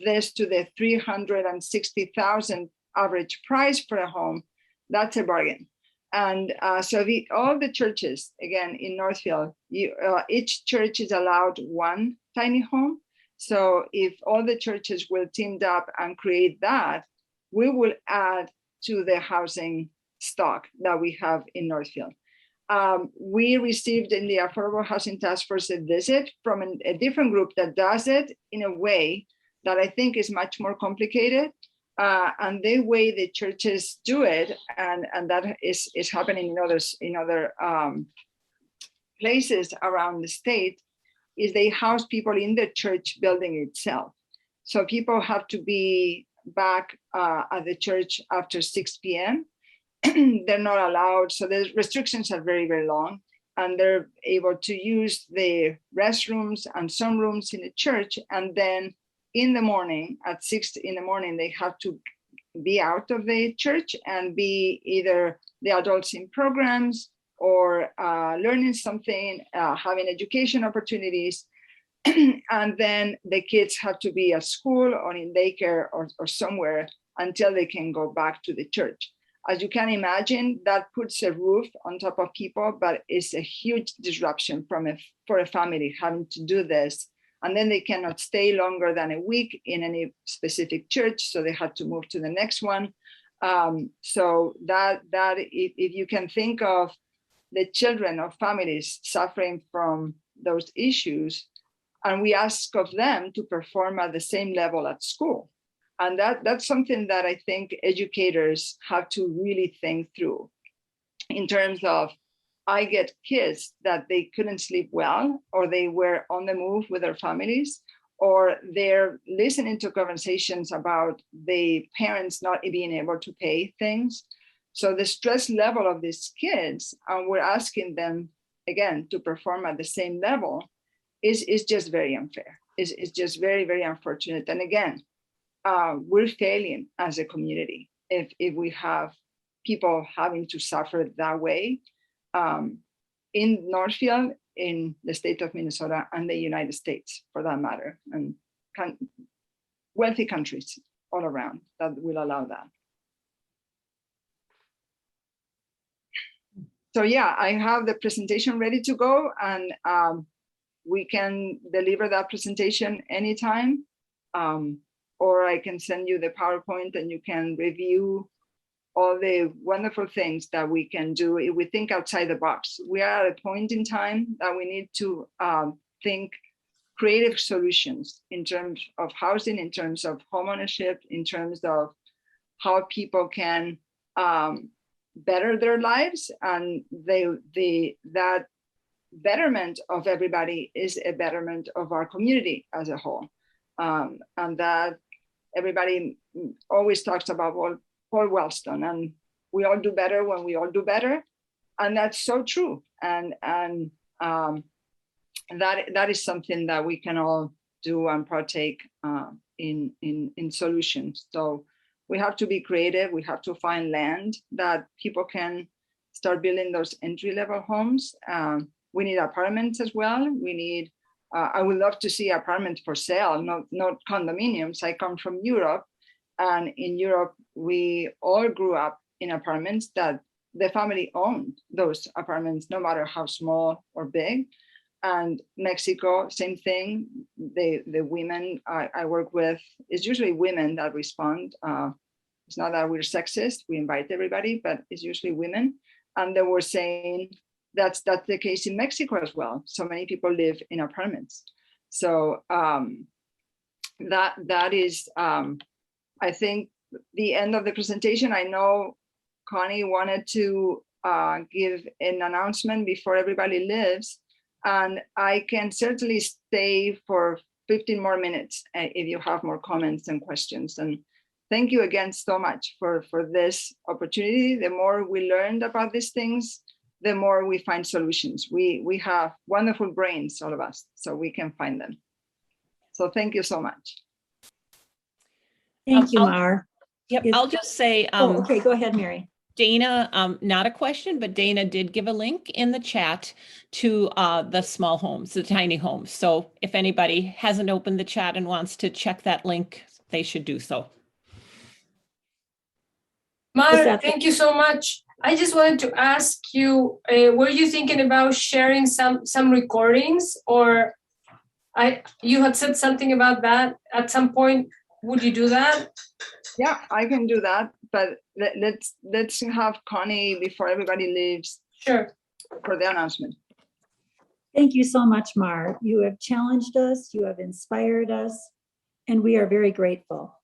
this to the $360,000 average price for a home, that's a bargain. And so all the churches, again, in Northfield, each church is allowed one tiny home. So if all the churches will team up and create that, we will add to the housing stock that we have in Northfield. We received in the Affordable Housing Task Force a visit from a different group that does it in a way that I think is much more complicated. And the way the churches do it, and that is happening in other places around the state, is they house people in the church building itself. So people have to be back at the church after 6 p.m. They're not allowed. So the restrictions are very, very long, and they're able to use the restrooms and some rooms in the church, and then in the morning, at 6 in the morning, they have to be out of the church and be either the adults in programs or learning something, having education opportunities. And then the kids have to be at school or in daycare or somewhere until they can go back to the church. As you can imagine, that puts a roof on top of people, but it's a huge disruption for a family having to do this. And then they cannot stay longer than a week in any specific church, so they have to move to the next one. So that if you can think of the children of families suffering from those issues, And we ask of them to perform at the same level at school. And that's something that I think educators have to really think through in terms of, I get kids that they couldn't sleep well, or they were on the move with their families, or they're listening to conversations about the parents not being able to pay things. So the stress level of these kids, and we're asking them, again, to perform at the same level, is just very unfair. It's just very, very unfortunate. And again, we're failing as a community if we have people having to suffer that way in Northfield, in the state of Minnesota, and the United States, for that matter, and wealthy countries all around that will allow that. So yeah, I have the presentation ready to go, and we can deliver that presentation anytime, or I can send you the PowerPoint and you can review all the wonderful things that we can do if we think outside the box. We are at a point in time that we need to think creative solutions in terms of housing, in terms of homeownership, in terms of how people can better their lives. And that betterment of everybody is a betterment of our community as a whole. And that everybody always talks about, well, Paul Wellstone, and we all do better when we all do better, and that's so true. And that is something that we can all do and partake in solutions. So we have to be creative. We have to find land that people can start building those entry-level homes. We need apartments as well. We need. I would love to see apartments for sale, not condominiums. I come from Europe. And in Europe, we all grew up in apartments that the family owned those apartments, no matter how small or big. And Mexico, same thing. The women I work with, it's usually women that respond. It's not that we're sexist, we invite everybody, but it's usually women. And they were saying that's the case in Mexico as well. So many people live in apartments. So that is, I think, the end of the presentation. I know Connie wanted to give an announcement before everybody leaves, and I can certainly stay for 15 more minutes if you have more comments and questions. And thank you again so much for this opportunity. The more we learned about these things, the more we find solutions. We have wonderful brains, all of us, so we can find them. So thank you so much. Thank you, Mar. Yep, I'll just say, okay, go ahead, Mary. Dana, not a question, but Dana did give a link in the chat to the small homes, the tiny homes. So if anybody hasn't opened the chat and wants to check that link, they should do so. Mar, thank you so much. I just wanted to ask you, were you thinking about sharing some recordings, or you had said something about that at some point? Would you do that? Yeah, I can do that, but let's have Connie before everybody leaves. Sure. For the announcement. Thank you so much, Mar. You have challenged us, you have inspired us, and we are very grateful.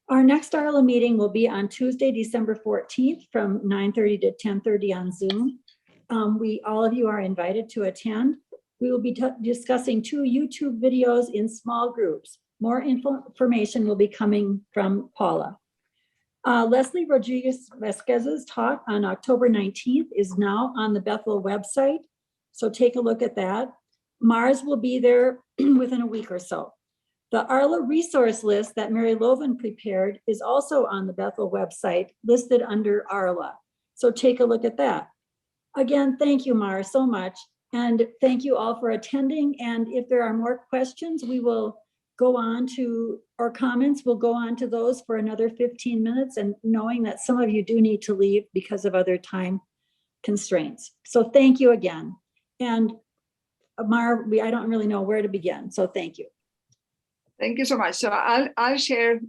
Our next ARLA meeting will be on Tuesday, December 14th from 9:30 to 10:30 on Zoom. All of you are invited to attend. We will be discussing 2 YouTube videos in small groups. More information will be coming from Paula. Leslie Rodriguez-Vasquez's talk on October 19th is now on the Bethel website, so take a look at that. Mars will be there within a week or so. The ARLA resource list that Mary Lovan prepared is also on the Bethel website, listed under ARLA, so take a look at that. Again, thank you, Mara, so much, and thank you all for attending, and if there are more questions, we will go on to, or comments, we'll go on to those for another 15 minutes, and knowing that some of you do need to leave because of other time constraints. So thank you again. And Mar, I don't really know where to begin, so thank you. Thank you so much. So I'll share,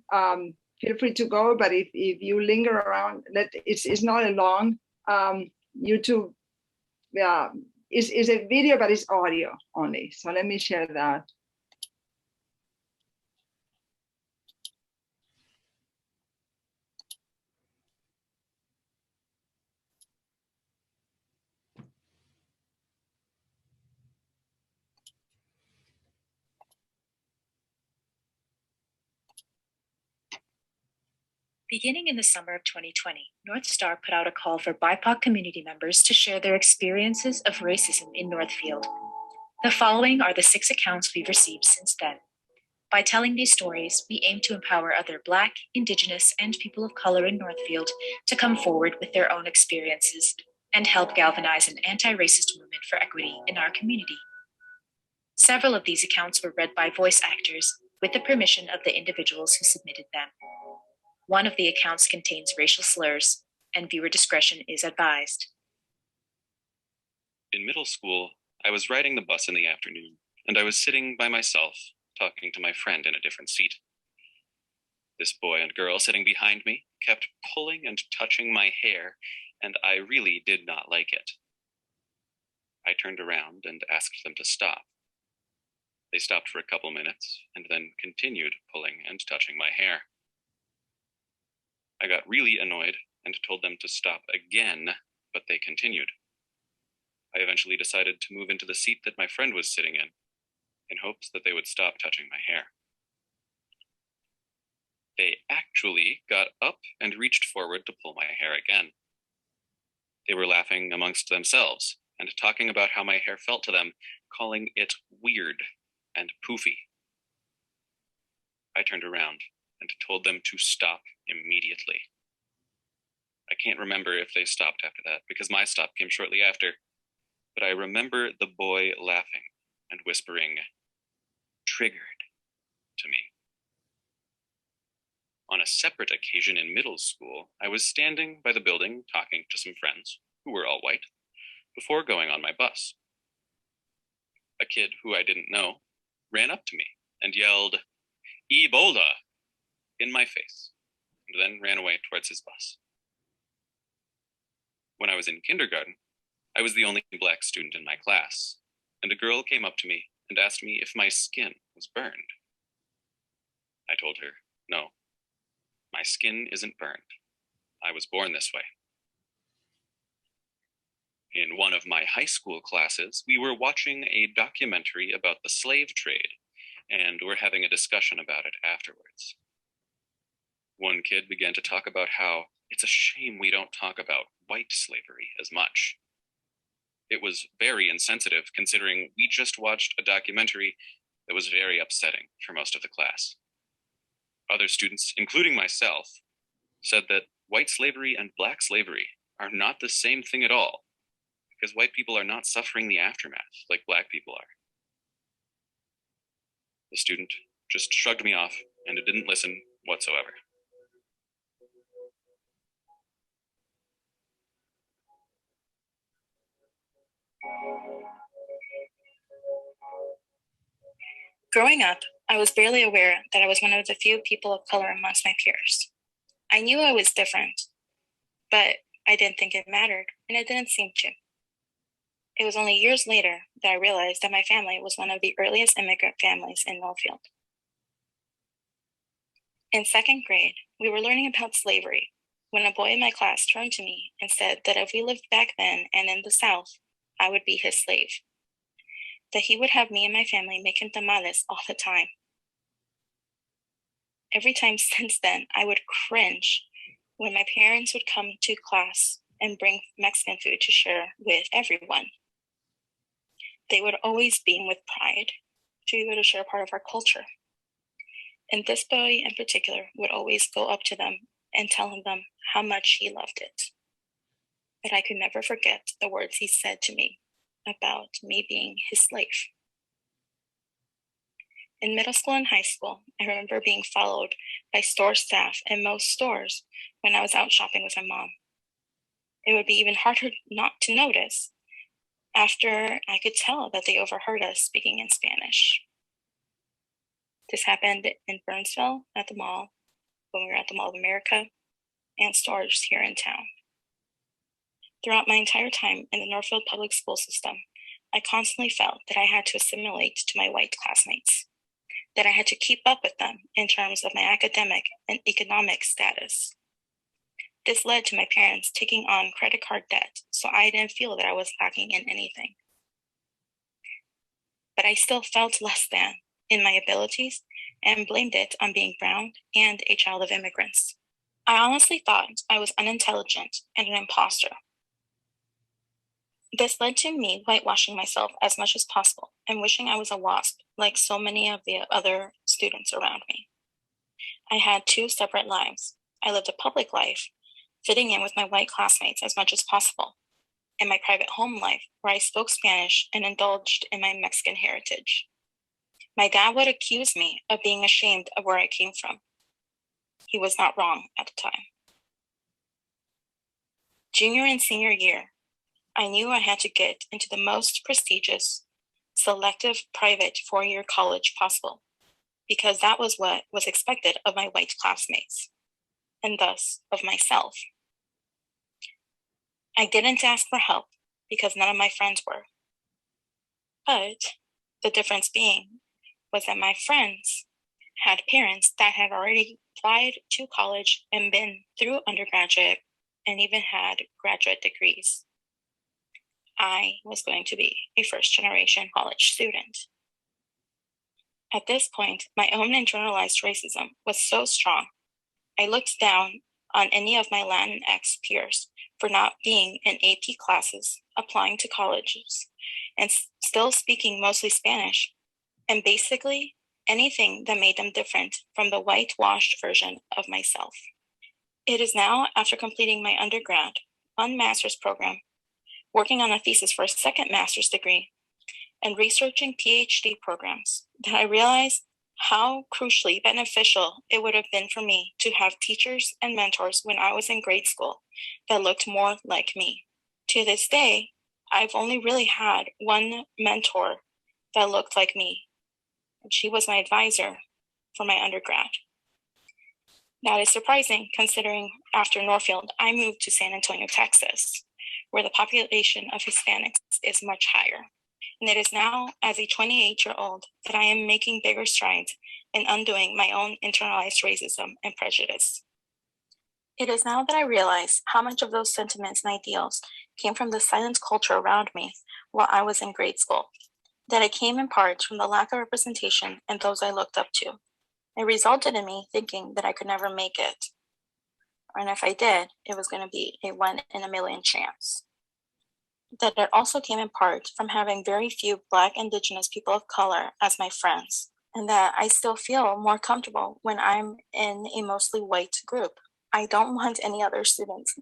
feel free to go, but if you linger around, it's not a long YouTube, it's a video, but it's audio only. So let me share that. Beginning in the summer of 2020, North Star put out a call for BIPOC community members to share their experiences of racism in Northfield. The following are the 6 accounts we've received since then. By telling these stories, we aim to empower other Black, Indigenous, and people of color in Northfield to come forward with their own experiences and help galvanize an anti-racist movement for equity in our community. Several of these accounts were read by voice actors with the permission of the individuals who submitted them. One of the accounts contains racial slurs, and viewer discretion is advised. In middle school, I was riding the bus in the afternoon, and I was sitting by myself, talking to my friend in a different seat. This boy and girl sitting behind me kept pulling and touching my hair, and I really did not like it. I turned around and asked them to stop. They stopped for a couple minutes and then continued pulling and touching my hair. I got really annoyed and told them to stop again, but they continued. I eventually decided to move into the seat that my friend was sitting in hopes that they would stop touching my hair. They actually got up and reached forward to pull my hair again. They were laughing amongst themselves and talking about how my hair felt to them, calling it weird and poofy. I turned around and told them to stop immediately. I can't remember if they stopped after that because my stop came shortly after, but I remember the boy laughing and whispering, "Triggered," to me. On a separate occasion in middle school, I was standing by the building talking to some friends, who were all white, before going on my bus. A kid who I didn't know ran up to me and yelled, "Ebola," in my face, and then ran away towards his bus. When I was in kindergarten, I was the only Black student in my class, and a girl came up to me and asked me if my skin was burned. I told her, no, my skin isn't burned. I was born this way. In one of my high school classes, we were watching a documentary about the slave trade, and were having a discussion about it afterwards. One kid began to talk about how it's a shame we don't talk about white slavery as much. It was very insensitive considering we just watched a documentary that was very upsetting for most of the class. Other students, including myself, said that white slavery and Black slavery are not the same thing at all, because white people are not suffering the aftermath like Black people are. The student just shrugged me off and didn't listen whatsoever. Growing up, I was barely aware that I was one of the few people of color amongst my peers. I knew I was different, but I didn't think it mattered, and it didn't seem to. It was only years later that I realized that my family was one of the earliest immigrant families in Northfield. In 2nd grade, we were learning about slavery when a boy in my class turned to me and said that if we lived back then and in the South, I would be his slave. That he would have me and my family make him tamales all the time. Every time since then, I would cringe when my parents would come to class and bring Mexican food to share with everyone. They would always beam with pride to be able to share part of our culture. And this boy in particular would always go up to them and tell them how much he loved it. But I could never forget the words he said to me about me being his slave. In middle school and high school, I remember being followed by store staff in most stores when I was out shopping with my mom. It would be even harder not to notice after I could tell that they overheard us speaking in Spanish. This happened in Burnsville at the mall, when we were at the Mall of America, and stores here in town. Throughout my entire time in the Northfield public school system, I constantly felt that I had to assimilate to my white classmates, that I had to keep up with them in terms of my academic and economic status. This led to my parents taking on credit card debt, so I didn't feel that I was lacking in anything. But I still felt less than in my abilities and blamed it on being brown and a child of immigrants. I honestly thought I was unintelligent and an imposter. This led to me whitewashing myself as much as possible and wishing I was a WASP like so many of the other students around me. I had two separate lives. I lived a public life, fitting in with my white classmates as much as possible, and my private home life where I spoke Spanish and indulged in my Mexican heritage. My dad would accuse me of being ashamed of where I came from. He was not wrong at the time. Junior and senior year, I knew I had to get into the most prestigious, selective private four-year college possible, because that was what was expected of my white classmates, and thus of myself. I didn't ask for help because none of my friends were. But the difference being was that my friends had parents that had already applied to college and been through undergraduate and even had graduate degrees. I was going to be a first-generation college student. At this point, my own internalized racism was so strong, I looked down on any of my Latinx peers for not being in AP classes, applying to colleges, and still speaking mostly Spanish, and basically anything that made them different from the whitewashed version of myself. It is now, after completing my undergrad, one master's program, working on a thesis for a second master's degree, and researching PhD programs, that I realize how crucially beneficial it would have been for me to have teachers and mentors when I was in grade school that looked more like me. To this day, I've only really had one mentor that looked like me, and she was my advisor for my undergrad. That is surprising considering after Northfield, I moved to San Antonio, Texas, where the population of Hispanics is much higher. And it is now, as a 28-year-old, that I am making bigger strides in undoing my own internalized racism and prejudice. It is now that I realize how much of those sentiments and ideals came from the silent culture around me while I was in grade school, that it came in part from the lack of representation in those I looked up to. It resulted in me thinking that I could never make it, and if I did, it was going to be a 1 in a million chance. That it also came in part from having very few Black, Indigenous people of color as my friends, and that I still feel more comfortable when I'm in a mostly white group. I don't want any other students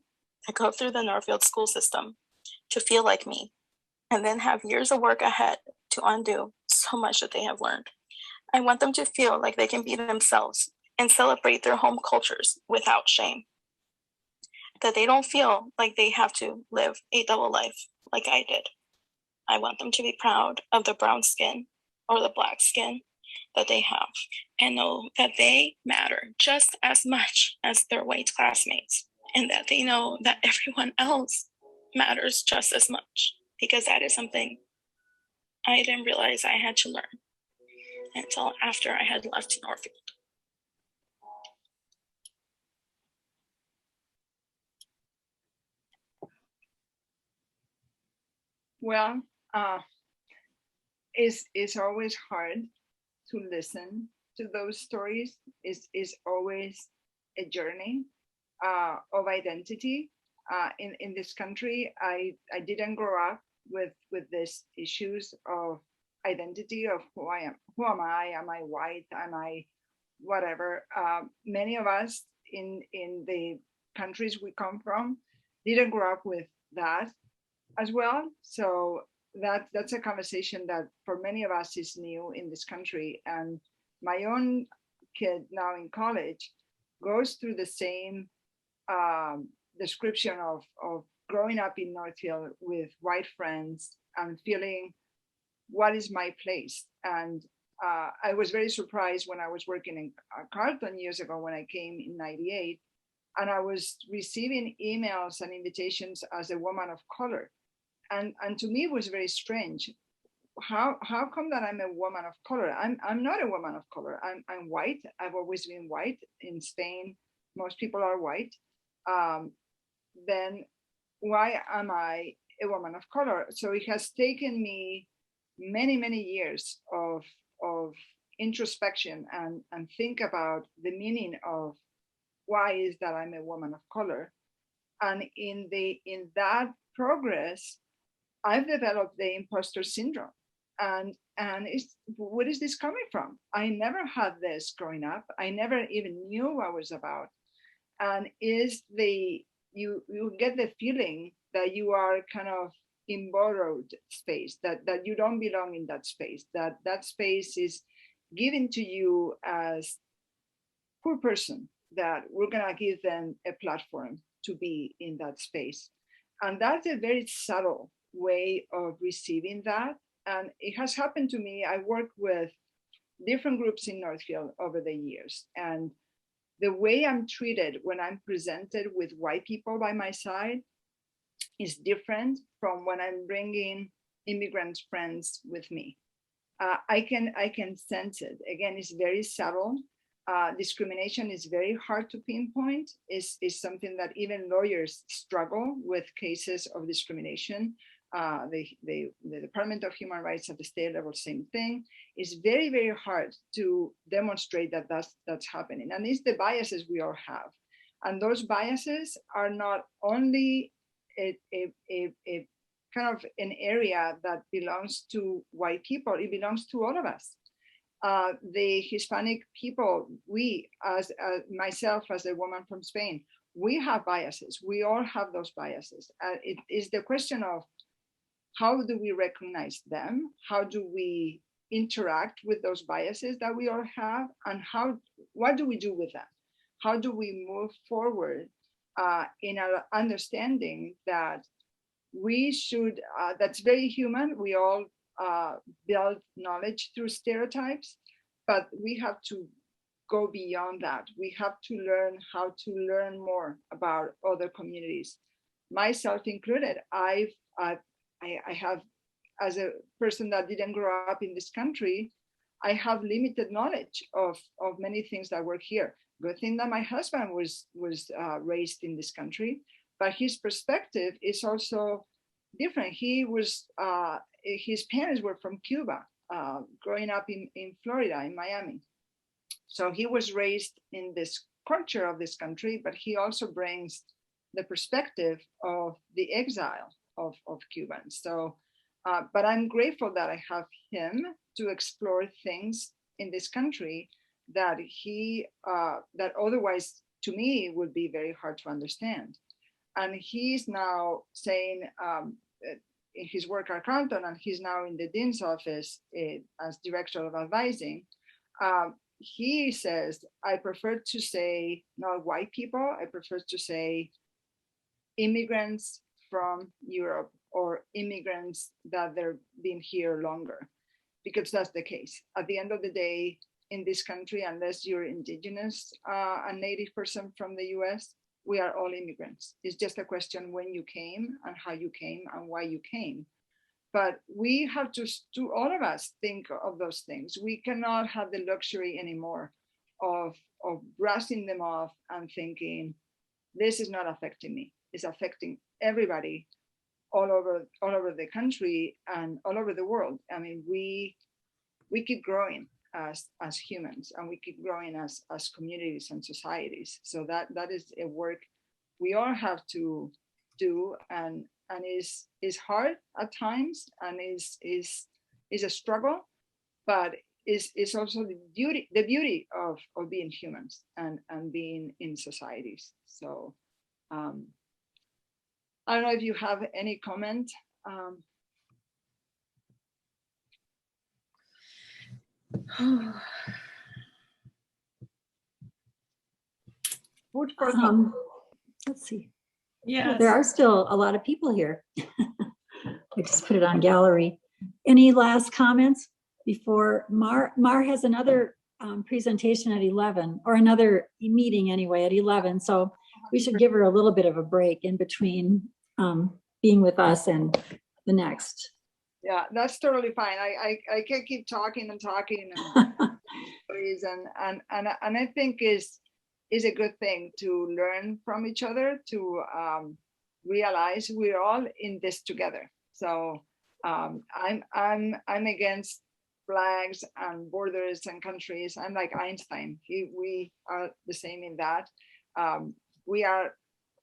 that go through the Northfield school system to feel like me, and then have years of work ahead to undo so much that they have learned. I want them to feel like they can be themselves and celebrate their home cultures without shame. That they don't feel like they have to live a double life like I did. I want them to be proud of the brown skin or the Black skin that they have and know that they matter just as much as their white classmates, and that they know that everyone else matters just as much, because that is something I didn't realize I had to learn until after I had left Northfield. Well, it's always hard to listen to those stories. Is always a journey of identity. In this country, I didn't grow up with these issues of identity of who I am. Who am I? Am I white? Am I whatever? Many of us in the countries we come from didn't grow up with that as well. So that's a conversation that for many of us is new in this country. And my own kid now in college goes through the same description of growing up in Northfield with white friends and feeling, what is my place? And I was very surprised when I was working in Carlton years ago when I came in '98, and I was receiving emails and invitations as a woman of color. And to me, it was very strange. How come that I'm a woman of color? I'm not a woman of color. I'm white. I've always been white. In Spain, most people are white. Then why am I a woman of color? So it has taken me many years of introspection and think about the meaning of why is that I'm a woman of color? And in that progress, I've developed the imposter syndrome. And where is this coming from? I never had this growing up. I never even knew what it was about. And you get the feeling that you are kind of in borrowed space, that you don't belong in that space, that space is given to you as poor person, that we're gonna give them a platform to be in that space. And that's a very subtle way of receiving that. And it has happened to me. I work with different groups in Northfield over the years. And the way I'm treated when I'm presented with white people by my side is different from when I'm bringing immigrant friends with me. I can sense it. Again, it's very subtle. Discrimination is very hard to pinpoint. Is something that even lawyers struggle with cases of discrimination. The Department of Human Rights at the state level, same thing. It's very, very hard to demonstrate that that's happening. And it's the biases we all have. And those biases are not only a kind of an area that belongs to white people, it belongs to all of us. The Hispanic people, we, as myself as a woman from Spain, we have biases. We all have those biases. It is the question of how do we recognize them? How do we interact with those biases that we all have? And what do we do with them? How do we move forward in our understanding that we should, that's very human. We all build knowledge through stereotypes, but we have to go beyond that. We have to learn how to learn more about other communities, myself included. I have, as a person that didn't grow up in this country, I have limited knowledge of many things that work here. Good thing that my husband was raised in this country, but his perspective is also different. He was, his parents were from Cuba, growing up in Florida, in Miami. So he was raised in this culture of this country, but he also brings the perspective of the exile of Cubans. So, but I'm grateful that I have him to explore things in this country that that otherwise to me would be very hard to understand. And he's now saying in his work at Carleton, and he's now in the Dean's office as Director of Advising, he says, I prefer to say not white people, I prefer to say immigrants from Europe or immigrants that they've been here longer, because that's the case. At the end of the day, in this country, unless you're indigenous, a native person from the US, we are all immigrants. It's just a question when you came and how you came and why you came. But we have to all of us think of those things. We cannot have the luxury anymore of brushing them off and thinking, this is not affecting me. It's affecting everybody all over the country and all over the world. I mean, we keep growing as humans, and we keep growing as communities and societies. So that is a work we all have to do, and is hard at times, and is a struggle, but is also the beauty of being humans and being in societies. So I don't know if you have any comment. Food for thought. Let's see. Yeah, There are still a lot of people here. I just put it on gallery. Any last comments before Mar has another presentation at 11, or another meeting anyway at 11. So we should give her a little bit of a break in between being with us and the next. Yeah, that's totally fine. I can keep talking and talking and I think is a good thing to learn from each other, to realize we're all in this together. So I'm against flags and borders and countries. I'm like Einstein. We are the same in that. we are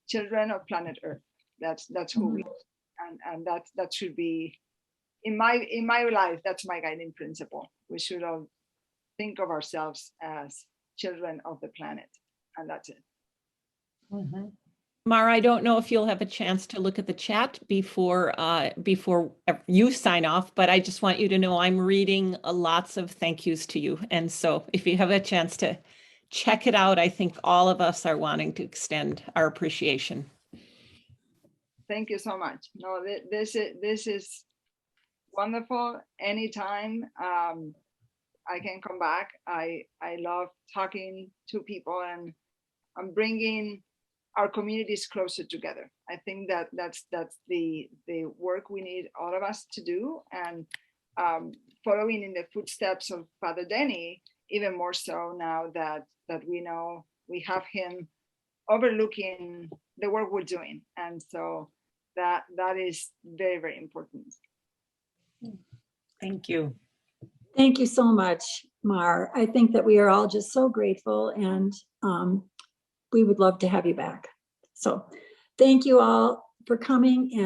children of planet Earth. That's who we are. And that should be, in my life, that's my guiding principle. We should all think of ourselves as children of the planet, and that's it. Mara, I don't know if you'll have a chance to look at the chat before you sign off, but I just want you to know I'm reading lots of thank yous to you. And so if you have a chance to check it out, I think all of us are wanting to extend our appreciation. Thank you so much. No, this is wonderful. Anytime I can come back. I love talking to people, and I'm bringing our communities closer together. I think that's the work we need, all of us, to do, and following in the footsteps of Father Denny, even more so now that we know we have him overlooking the work we're doing, and so that is very, very important. Thank you. Thank you so much, Mar. I think that we are all just so grateful, and we would love to have you back. So thank you all for coming. And